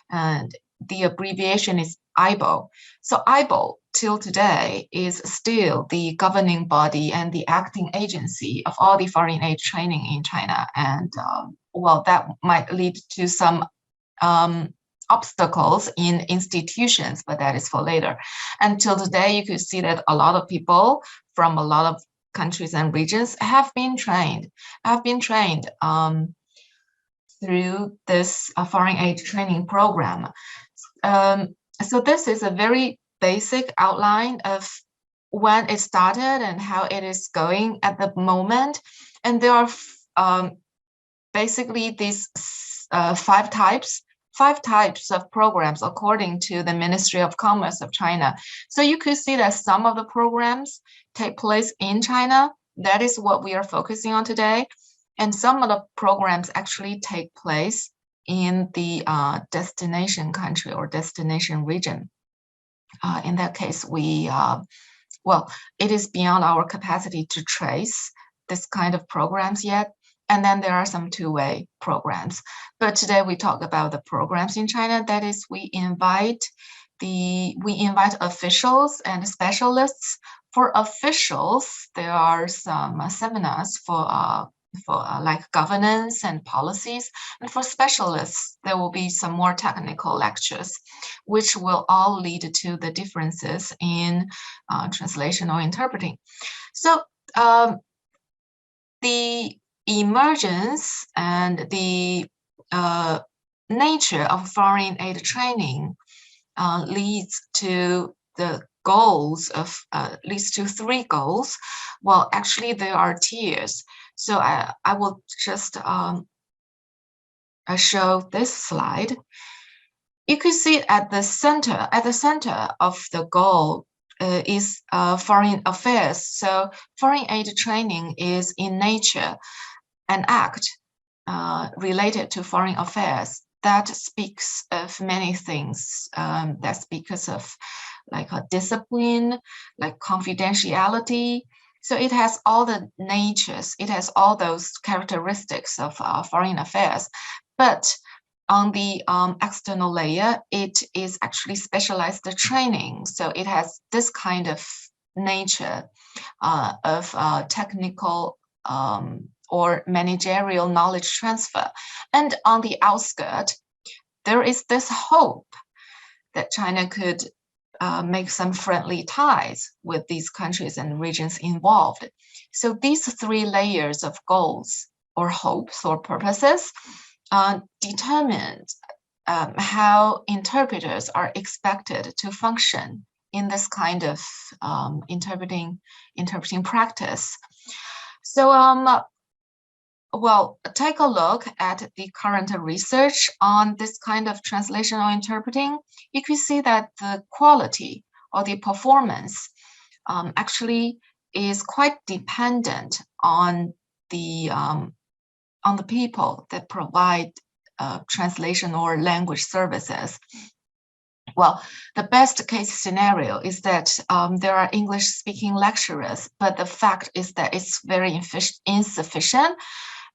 and the abbreviation is IBO. So IBO, till today, is still the governing body and the acting agency of all the foreign aid training in China. And well, that might lead to some obstacles in institutions, but that is for later. Until today, you could see that a lot of people from a lot of countries and regions have been trained through this foreign aid training program. So this is a very basic outline of when it started and how it is going at the moment. And there are basically these 5 types of programs according to the Ministry of Commerce of China. So you could see that some of the programs take place in China. That is what we are focusing on today. And some of the programs actually take place in the destination country or destination region. in that case, well, it is beyond our capacity to trace this kind of programs yet. And then there are some two-way programs. But today we talk about the programs in China. That is, we invite officials and specialists. For officials, there are some seminars for like governance and policies. And for specialists, there will be some more technical lectures, which will all lead to the differences in translation or interpreting. So the emergence and the nature of foreign aid training leads to the goals of leads to three goals. Well, actually there are tiers. So I will just show this slide. You can see at the center of the goal is foreign affairs. So foreign aid training is in nature an act related to foreign affairs that speaks of many things. That speaks of like a discipline, like confidentiality. So it has all the natures, it has all those characteristics of foreign affairs. But on the external layer, it is actually specialized training. So it has this kind of nature of technical or managerial knowledge transfer. And on the outskirts, there is this hope that China could make some friendly ties with these countries and regions involved. So these three layers of goals or hopes or purposes determine how interpreters are expected to function in this kind of interpreting practice. So well, take a look at the current research on this kind of translation or interpreting. You can see that the quality or the performance actually is quite dependent on the people that provide translation or language services. Well, the best case scenario is that there are English-speaking lecturers, but the fact is that it's very insufficient.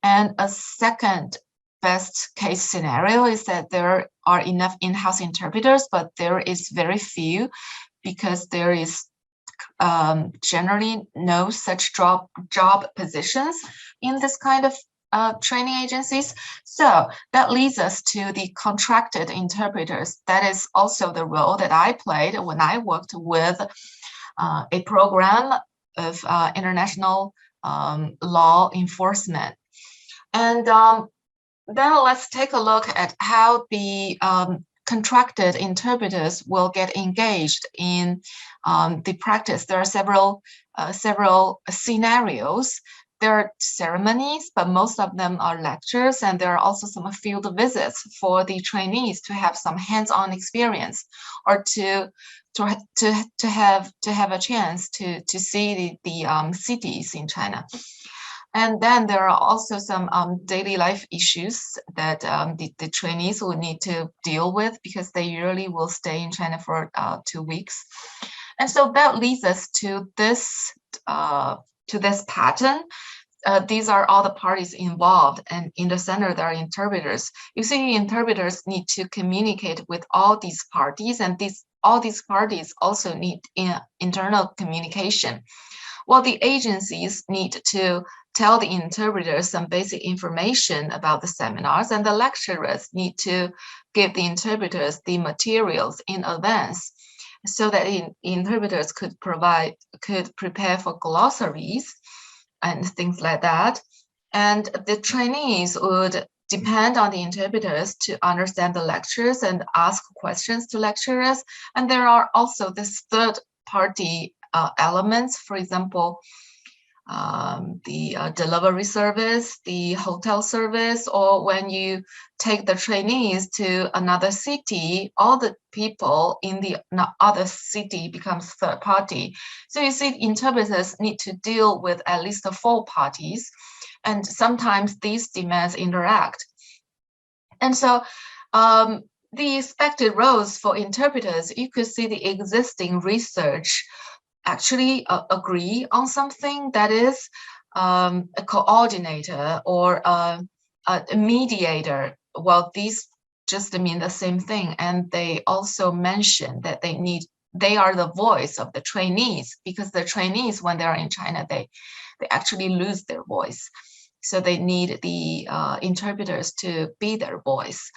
And a second best case scenario is that there are enough in-house interpreters, but there is very few because there is generally no such job positions in this kind of training agencies. So that leads us to the contracted interpreters. That is also the role that I played when I worked with a program of international law enforcement. And then let's take a look at how the contracted interpreters will get engaged in the practice. There are several scenarios. There are ceremonies, but most of them are lectures, and there are also some field visits for the trainees to have some hands-on experience, or to have a chance to see the cities in China. And then there are also some daily life issues that the trainees will need to deal with, because they usually will stay in China for 2 weeks. And so that leads us to this pattern. These are all the parties involved, and in the center there are interpreters. You see, interpreters need to communicate with all these parties, and all these parties also need internal communication. Well, the agencies need to tell the interpreters some basic information about the seminars, and the lecturers need to give the interpreters the materials in advance, so that interpreters could prepare for glossaries and things like that. And the trainees would depend on the interpreters to understand the lectures and ask questions to lecturers. And there are also this third party elements, for example, the delivery service, the hotel service, or when you take the trainees to another city, all the people in the other city becomes third party. So you see, interpreters need to deal with at least 4 parties, and sometimes these demands interact. And so the expected roles for interpreters, you could see the existing research actually agree on something, that is a coordinator or a mediator. Well, these just mean the same thing. And they also mention that they are the voice of the trainees, because the trainees, when they're in China, they actually lose their voice. So they need the interpreters to be their voice.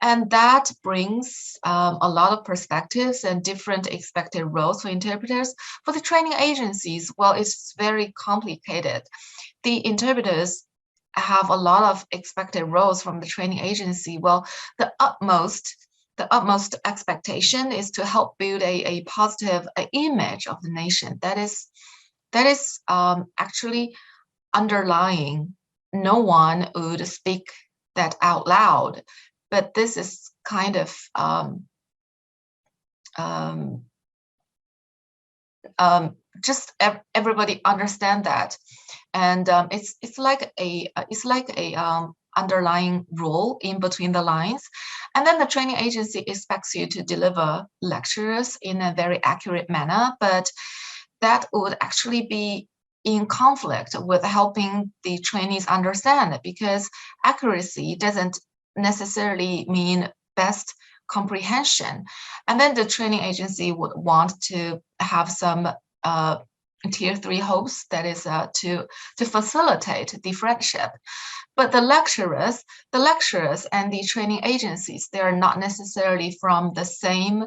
And that brings a lot of perspectives and different expected roles for interpreters. For the training agencies, well, it's very complicated. The interpreters have a lot of expected roles from the training agency. Well, the utmost expectation is to help build a positive image of the nation. That is actually underlying. No one would speak that out loud, but this is kind of just everybody understand that, and it's like a underlying rule in between the lines. And then the training agency expects you to deliver lectures in a very accurate manner, but that would actually be in conflict with helping the trainees understand, because accuracy doesn't necessarily mean best comprehension. And then the training agency would want to have some tier 3 hosts, that is to facilitate the friendship. But the lecturers and the training agencies, they are not necessarily from the same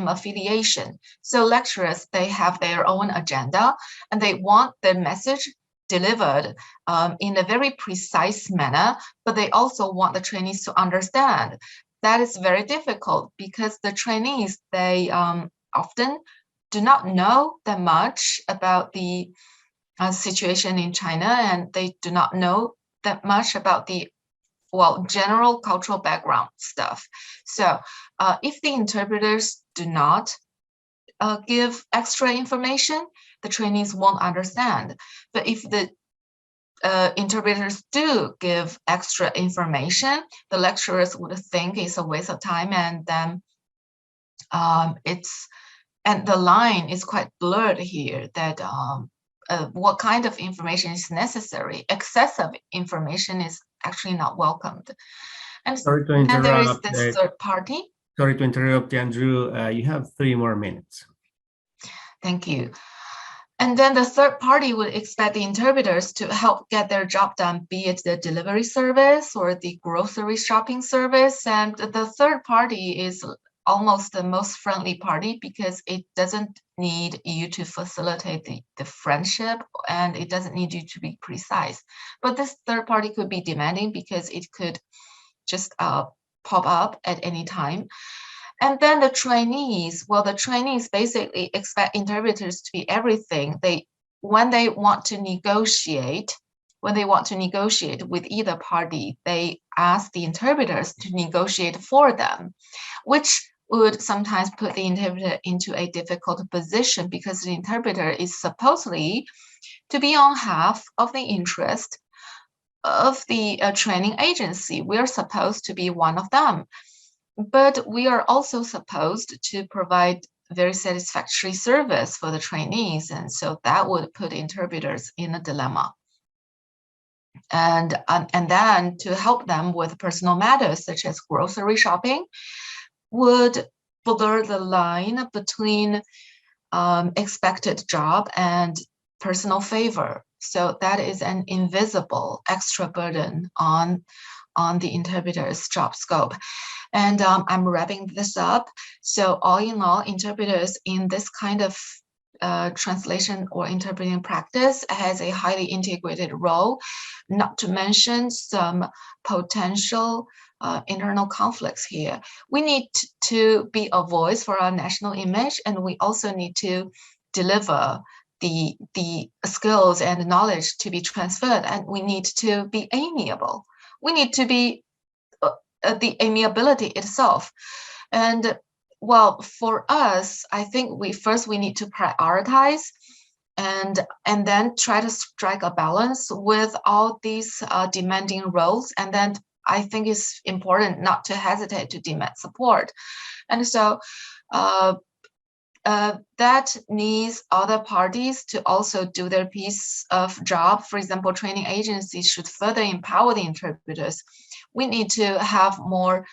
affiliation. So lecturers, they have their own agenda, and they want their message delivered in a very precise manner, but they also want the trainees to understand. That is very difficult, because the trainees, they often do not know that much about the situation in China, and they do not know that much about the general cultural background stuff. So if the interpreters do not give extra information, the trainees won't understand. But if the interpreters do give extra information, the lecturers would think it's a waste of time, and then and the line is quite blurred here, that what kind of information is necessary. Excessive information is actually not welcomed. And Sorry to then there is interrupt. this third party. Sorry to interrupt, Andrew. You have 3 more minutes. Thank you. And then the third party would expect the interpreters to help get their job done, be it the delivery service or the grocery shopping service. And the third party is almost the most friendly party, because it doesn't need you to facilitate the friendship, and it doesn't need you to be precise. But this third party could be demanding, because it could just pop up at any time. And then the trainees, well, the trainees basically expect interpreters to be everything. When they want to negotiate with either party, they ask the interpreters to negotiate for them, which would sometimes put the interpreter into a difficult position, because the interpreter is supposedly to be on half of the interest of the training agency. We're supposed to be one of them, but we are also supposed to provide very satisfactory service for the trainees, and so that would put interpreters in a dilemma. And then to help them with personal matters such as grocery shopping would blur the line between expected job and personal favor. So that is an invisible extra burden on the interpreter's job scope. And I'm wrapping this up. So all in all, interpreters in this kind of translation or interpreting practice has a highly integrated role, not to mention some potential internal conflicts here. We need to be a voice for our national image, and we also need to deliver the skills and knowledge to be transferred, and we need to be amiable. We need to be the amiability itself. And well, for us, I think we need to prioritize and then try to strike a balance with all these demanding roles, and then I think it's important not to hesitate to demand support. And so that needs other parties to also do their piece of job. For example, training agencies should further empower the interpreters. We need to have more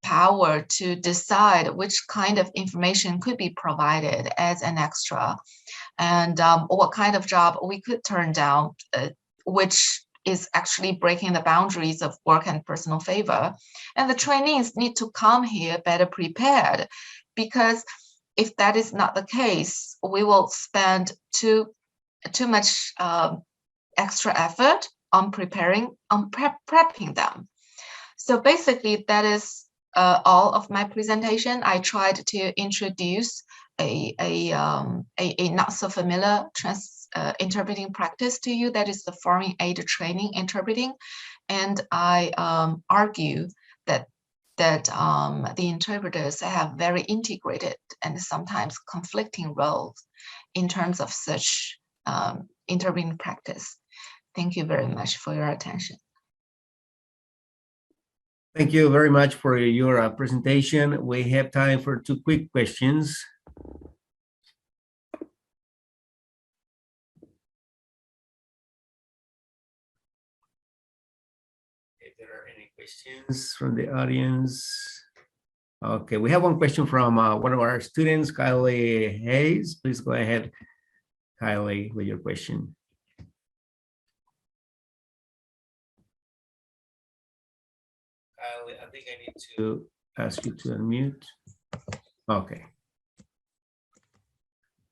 power to decide which kind of information could be provided as an extra, and what kind of job we could turn down, which is actually breaking the boundaries of work and personal favor. And the trainees need to come here better prepared, because if that is not the case, we will spend too much extra effort on prepping them. So basically, that is all of my presentation. I tried to introduce a not so familiar interpreting practice to you. That is the foreign aid training interpreting, and I argue that the interpreters have very integrated and sometimes conflicting roles in terms of such interpreting practice. Thank you very much for your attention. Thank you very much for your presentation. We have time for 2 quick questions. If there are any questions from the audience. Okay, we have one question from one of our students, Kylie Hayes. Please go ahead, Kylie, with your question. Kylie, I think I need to ask you to unmute. Okay.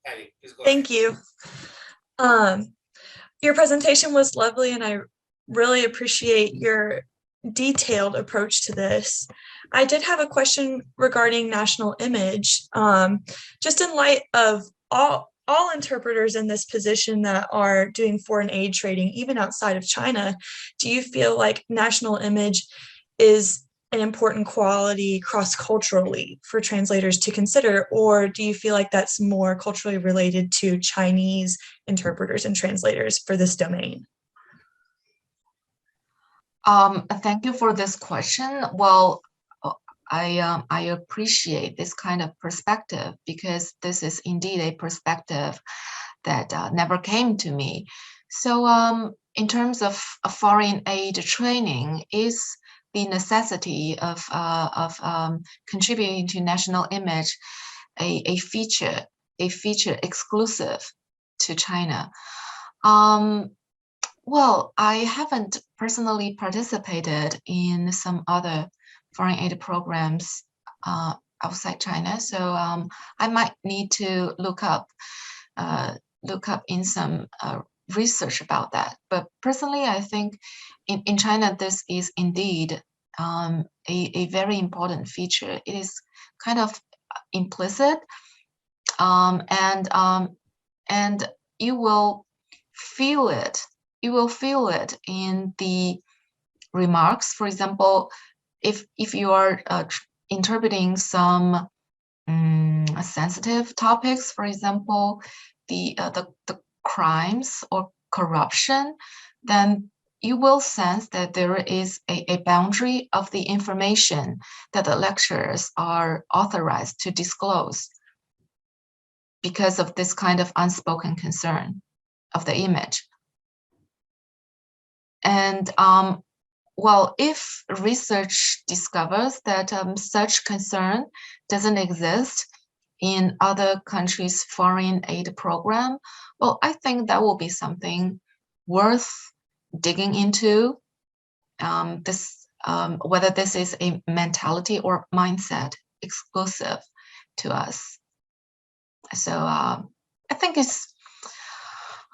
Kylie, please go Thank ahead. you. Your presentation was lovely, and I really appreciate your detailed approach to this. I did have a question regarding national image. Just in light of all interpreters in this position that are doing foreign aid trading, even outside of China, do you feel like national image is an important quality cross-culturally for translators to consider, or do you feel like that's more culturally related to Chinese interpreters and translators for this domain? Thank you for this question. Well, I appreciate this kind of perspective, because this is indeed a perspective that never came to me. So in terms of foreign aid training, is the necessity of contributing to national image a feature exclusive to China? Well, I haven't personally participated in some other foreign aid programs outside China, so I might need to look up in some research about that. But personally, I think in China, this is indeed a very important feature. It is kind of implicit, and you will feel it. You will feel it in the remarks. For example, if you are interpreting some sensitive topics, for example, the crimes or corruption, then you will sense that there is a boundary of the information that the lecturers are authorized to disclose because of this kind of unspoken concern of the image. And well, if research discovers that such concern doesn't exist in other countries' foreign aid program, well, I think that will be something worth digging into. Whether this is a mentality or mindset exclusive to us. So I think it's.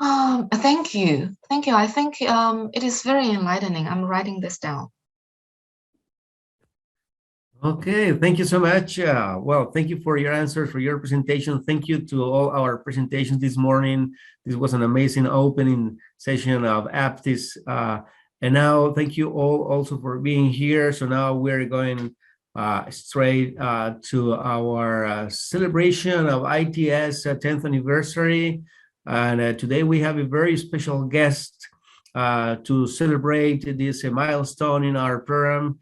Thank you. I think it is very enlightening. I'm writing this down. Okay, thank you so much. Well, thank you for your answers, for your presentation. Thank you to all our presentations this morning. This was an amazing opening session of APFTIS. And now thank you all also for being here. So now we're going straight to our celebration of ITS 10th anniversary. And today we have a very special guest, to celebrate this milestone in our program.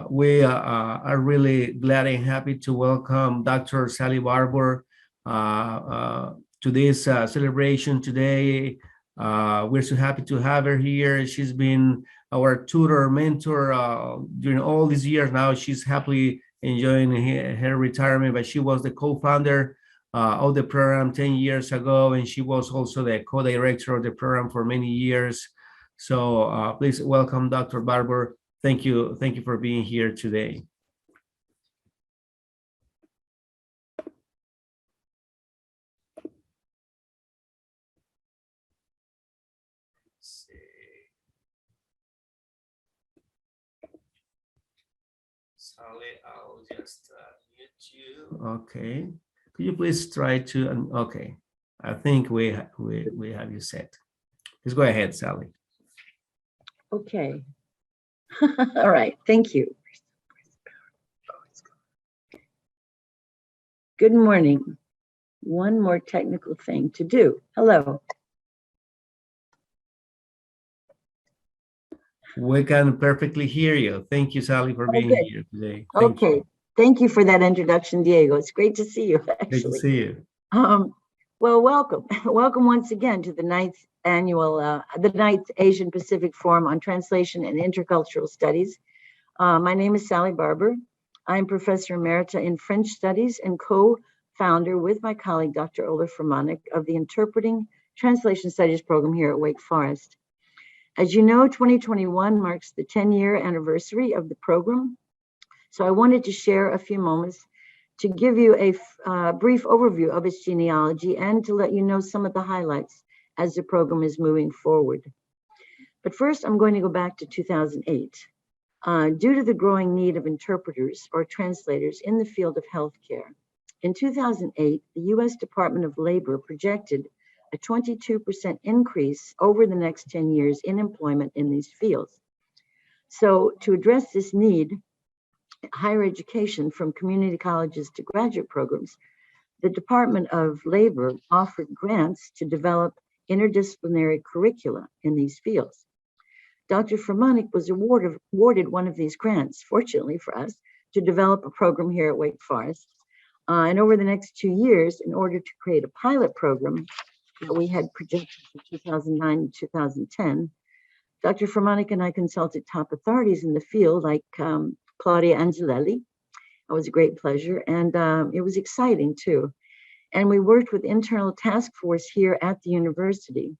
We are really glad and happy to welcome Dr. Sally Barber to this celebration today. We're so happy to have her here. She's been our tutor, mentor during all these years. Now she's happily enjoying her retirement, but she was the co-founder of the program 10 years ago, and she was also the co-director of the program for many years. So please welcome Dr. Barber. Thank you for being here today. Sally, I'll just mute you. Okay. Could you please try to, okay. I think we have you set. Please go ahead, Sally. Okay. All right. Thank you. Good morning. One more technical thing to do. Hello. We can perfectly hear you. Thank you, Sally, for being here today. Okay. Thank you for that introduction, Diego. It's great to see you, actually. Great to see you. Well, welcome. Welcome once again to the 9th annual, the 9th Asian Pacific Forum on Translation and Intercultural Studies. My name is Sally Barber. I'm Professor Emerita in French Studies and co-founder with my colleague, Dr. Furmanek, of the Interpreting Translation Studies program here at Wake Forest. As you know, 2021 marks the 10-year anniversary of the program. So I wanted to share a few moments to give you a brief overview of its genealogy and to let you know some of the highlights as the program is moving forward. But first, I'm going to go back to 2008. Due to the growing need of interpreters or translators in the field of healthcare, in 2008, the U.S. Department of Labor projected a 22% increase over the next 10 years in employment in these fields. So to address this need, higher education from community colleges to graduate programs, the Department of Labor offered grants to develop interdisciplinary curricula in these fields. Dr. Furmanek was awarded one of these grants, fortunately for us, to develop a program here at Wake Forest. And over the next 2 years, in order to create a pilot program that we had projected for 2009 and 2010, Dr. Furmanek and I consulted top authorities in the field like Claudia Angelelli. It was a great pleasure, and it was exciting too. And we worked with internal task force here at the university,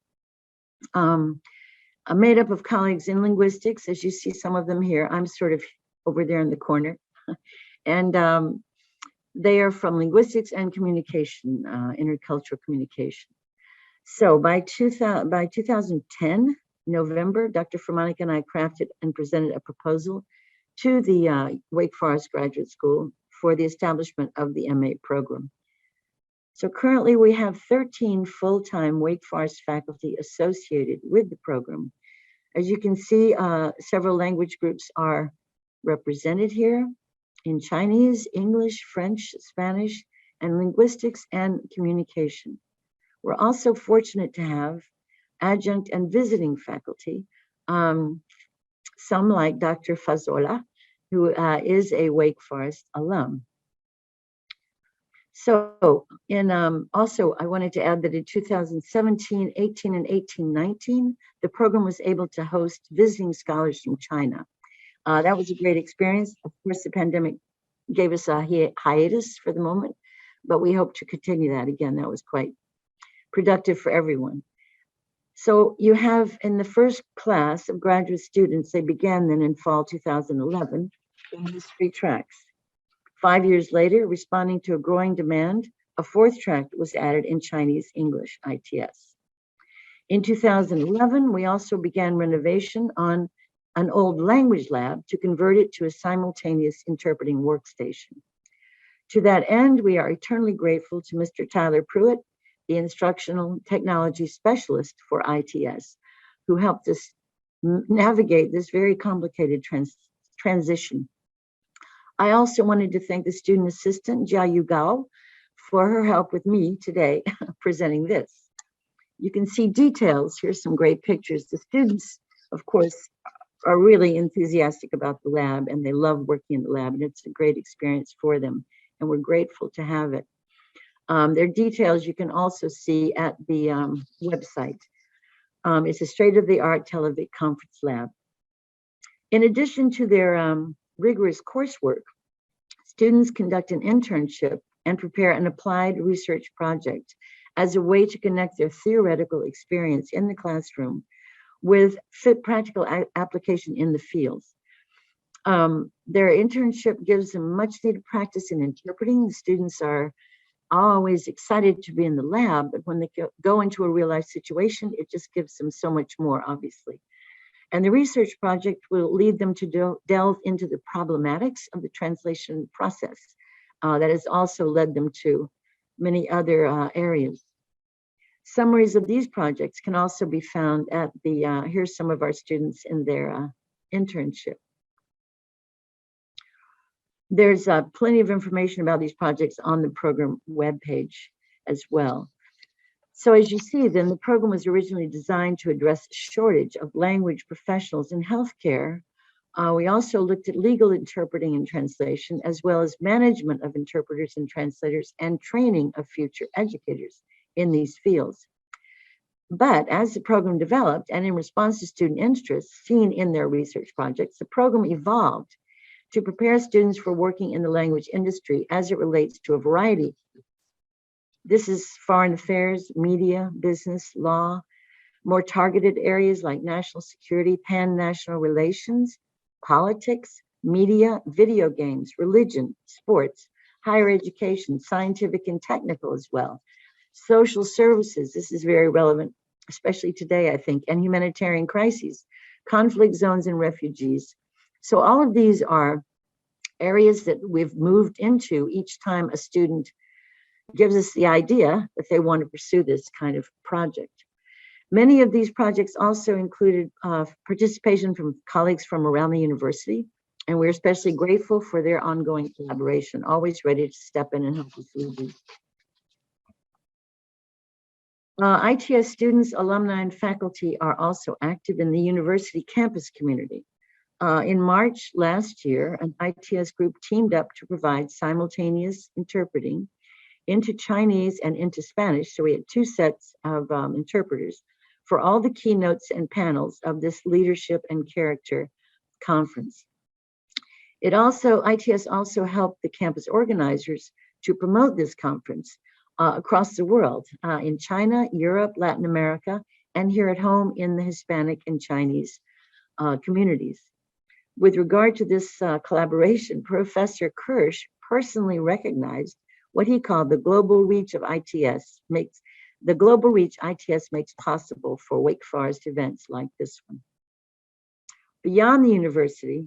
made up of colleagues in linguistics, as you see some of them here. I'm sort of over there in the corner. And they are from linguistics and communication, intercultural communication. So by 2010, November, Dr. Furmanek and I crafted and presented a proposal to the Wake Forest Graduate School for the establishment of the MA program. So currently we have 13 full-time Wake Forest faculty associated with the program. As you can see, several language groups are represented here in Chinese, English, French, Spanish, and linguistics and communication. We're also fortunate to have adjunct and visiting faculty, some like Dr. Fazola, who is a Wake Forest alum. So also, I wanted to add that in 2017, 18, and 18-19, the program was able to host visiting scholars from China. That was a great experience. Of course, the pandemic gave us a hiatus for the moment, but we hope to continue that again. That was quite productive for everyone. So you have in the first class of graduate students, they began then in fall 2011 in history tracks. 5 years later, responding to a growing demand, a fourth track was added in Chinese English ITS. In 2011, we also began renovation on an old language lab to convert it to a simultaneous interpreting workstation. To that end, we are eternally grateful to Mr. Tyler Pruitt, the instructional technology specialist for ITS, who helped us navigate this very complicated transition. I also wanted to thank the student assistant, Jia Yu Gao, for her help with me today presenting this. You can see details. Here's some great pictures. The students, of course, are really enthusiastic about the lab, and they love working in the lab, and it's a great experience for them, and we're grateful to have it. Their details you can also see at the website. It's a state-of-the-art television conference lab. In addition to their rigorous coursework, students conduct an internship and prepare an applied research project as a way to connect their theoretical experience in the classroom with practical application in the fields. Their internship gives them much needed practice in interpreting. The students are always excited to be in the lab, but when they go into a real life situation, it just gives them so much more, obviously. And the research project will lead them to delve into the problematics of the translation process. That has also led them to many other areas. Summaries of these projects can also be found at the, here's some of our students in their internship. There's plenty of information about these projects on the program webpage as well. So as you see, then the program was originally designed to address a shortage of language professionals in healthcare. We also looked at legal interpreting and translation, as well as management of interpreters and translators and training of future educators in these fields. But as the program developed and in response to student interest seen in their research projects, the program evolved to prepare students for working in the language industry as it relates to a variety. This is foreign affairs, media, business, law, more targeted areas like national security, pan-national relations, politics, media, video games, religion, sports, higher education, scientific and technical as well. Social services, this is very relevant, especially today, I think, and humanitarian crises, conflict zones and refugees. So all of these are areas that we've moved into each time a student gives us the idea that they want to pursue this kind of project. Many of these projects also included participation from colleagues from around the university, and we're especially grateful for their ongoing collaboration, always ready to step in and help us lead these. ITS students, alumni, and faculty are also active in the university campus community. In March last year, an ITS group teamed up to provide simultaneous interpreting into Chinese and into Spanish. So we had two sets of interpreters for all the keynotes and panels of this leadership and character conference. ITS also helped the campus organizers to promote this conference across the world, in China, Europe, Latin America, and here at home in the Hispanic and Chinese communities. With regard to this collaboration, Professor Kirsch personally recognized what he called the global reach of ITS makes possible for Wake Forest events like this one. Beyond the university,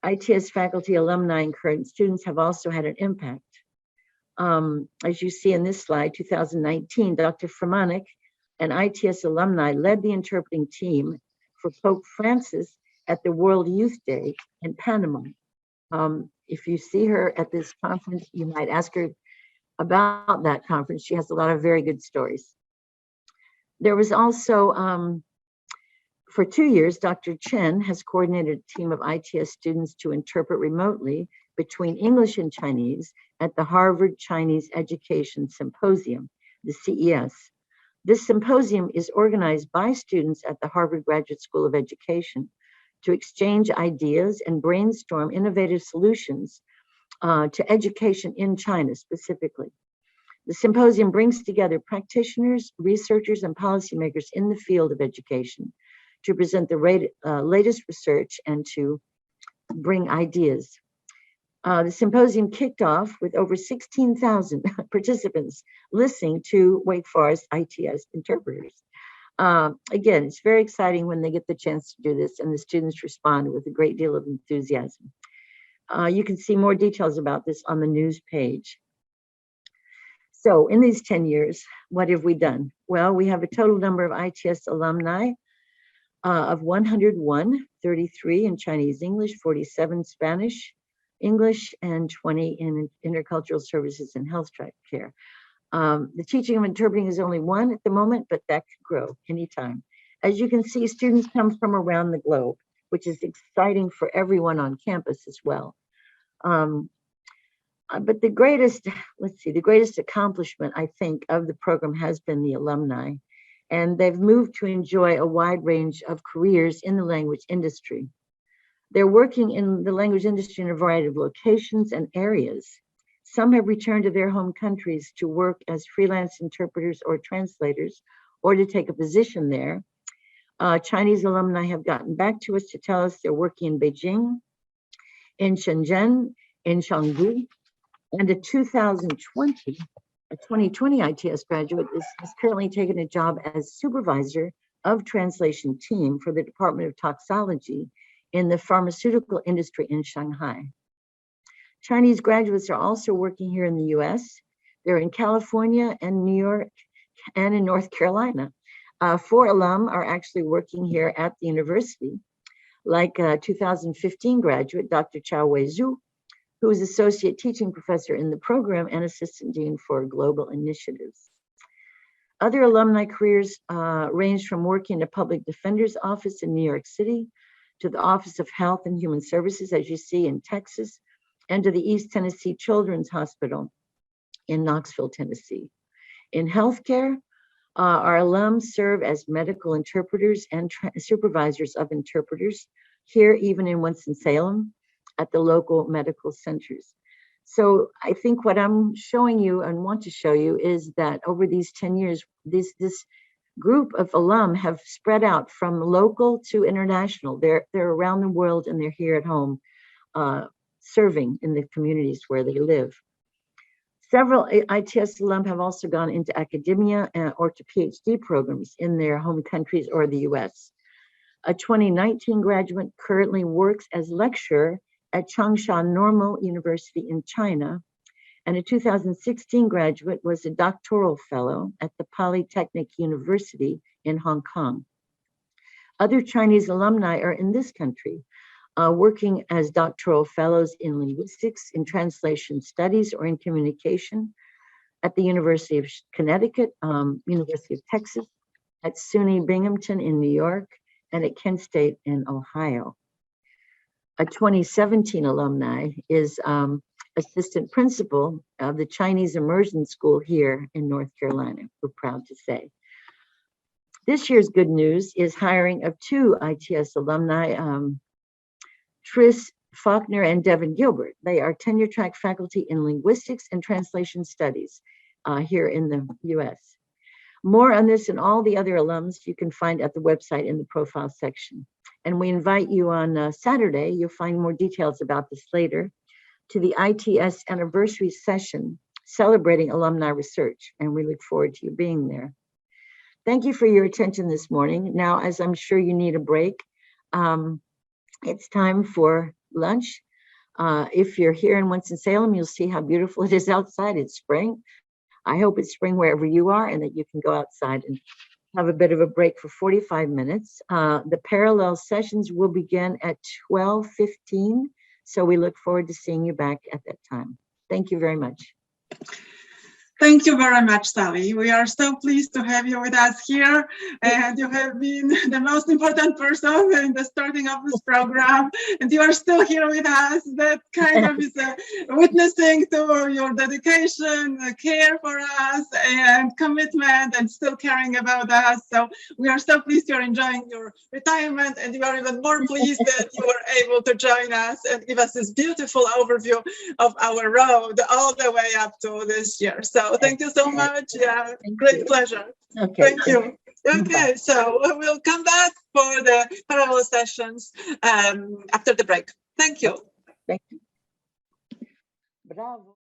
ITS faculty, alumni, and current students have also had an impact. As you see in this slide, 2019, Dr. Furmanek, an ITS alumni, led the interpreting team for Pope Francis at the World Youth Day in Panama. If you see her at this conference, you might ask her about that conference. She has a lot of very good stories. There was also, for 2 years, Dr. Chen has coordinated a team of ITS students to interpret remotely between English and Chinese at the Harvard Chinese Education Symposium, the CES. This symposium is organized by students at the Harvard Graduate School of Education to exchange ideas and brainstorm innovative solutions to education in China specifically. The symposium brings together practitioners, researchers, and policymakers in the field of education to present the latest research and to bring ideas. The symposium kicked off with over 16,000 participants listening to Wake Forest ITS interpreters. Again, it's very exciting when they get the chance to do this, and the students respond with a great deal of enthusiasm. You can see more details about this on the news page. So in these 10 years, what have we done? Well, we have a total number of ITS alumni of 101, 33 in Chinese English, 47 Spanish English, and 20 in intercultural services and health care. The teaching of interpreting is only one at the moment, but that could grow anytime. As you can see, students come from around the globe, which is exciting for everyone on campus as well. But the greatest accomplishment, I think, of the program has been the alumni. And they've moved to enjoy a wide range of careers in the language industry. They're working in the language industry in a variety of locations and areas. Some have returned to their home countries to work as freelance interpreters or translators, or to take a position there. Chinese alumni have gotten back to us to tell us they're working in Beijing, in Shenzhen, in Chengdu, and a 2020 ITS graduate has currently taken a job as supervisor of translation team for the Department of Toxicology in the pharmaceutical industry in Shanghai. Chinese graduates are also working here in the US. They're in California and New York and in North Carolina. 4 alum are actually working here at the university, like 2015 graduate, Dr. Chao Wei-Zhu, who is associate teaching professor in the program and assistant dean for global initiatives. Other alumni careers range from working in a public defender's office in New York City to the Office of Health and Human Services, as you see, in Texas, and to the East Tennessee Children's Hospital in Knoxville, Tennessee. In healthcare, our alums serve as medical interpreters and supervisors of interpreters here, even in Winston-Salem, at the local medical centers. So I think what I'm showing you and want to show you is that over these 10 years, this group of alum have spread out from local to international. They're around the world and they're here at home, serving in the communities where they live. Several ITS alum have also gone into academia or to PhD programs in their home countries or the US. A 2019 graduate currently works as lecturer at Changsha Normal University in China, and a 2016 graduate was a doctoral fellow at the Polytechnic University in Hong Kong. Other Chinese alumni are in this country, working as doctoral fellows in linguistics, in translation studies, or in communication at the University of Connecticut, University of Texas, at SUNY Binghamton in New York, and at Kent State in Ohio. A 2017 alumni is assistant principal of the Chinese Immersion School here in North Carolina, we're proud to say. This year's good news is hiring of 2 ITS alumni, Tris Faulkner and Devin Gilbert. They are tenure track faculty in linguistics and translation studies here in the US. More on this and all the other alums you can find at the website in the profile section. And we invite you on Saturday, you'll find more details about this later, to the ITS anniversary session celebrating alumni research. And we look forward to you being there. Thank you for your attention this morning. Now, as I'm sure you need a break, it's time for lunch. If you're here in Winston-Salem, you'll see how beautiful it is outside. It's spring. I hope it's spring wherever you are and that you can go outside and have a bit of a break for 45 minutes. The parallel sessions will begin at 12:15. So we look forward to seeing you back at that time. Thank you very much. Thank you very much, Sally. We are so pleased to have you with us here, and you have been the most important person in the starting of this program, and you are still here with us. That kind of is witnessing to your dedication, care for us, and commitment, and still caring about us. So we are so pleased you're enjoying your retirement, and we are even more pleased that you were able to join us and give us this beautiful overview of our road all the way up to this year. So thank you so much. Yeah, great pleasure. Okay. Thank you. Okay, so we'll come back for the parallel sessions after the break. Thank you. Thank you. Bravo.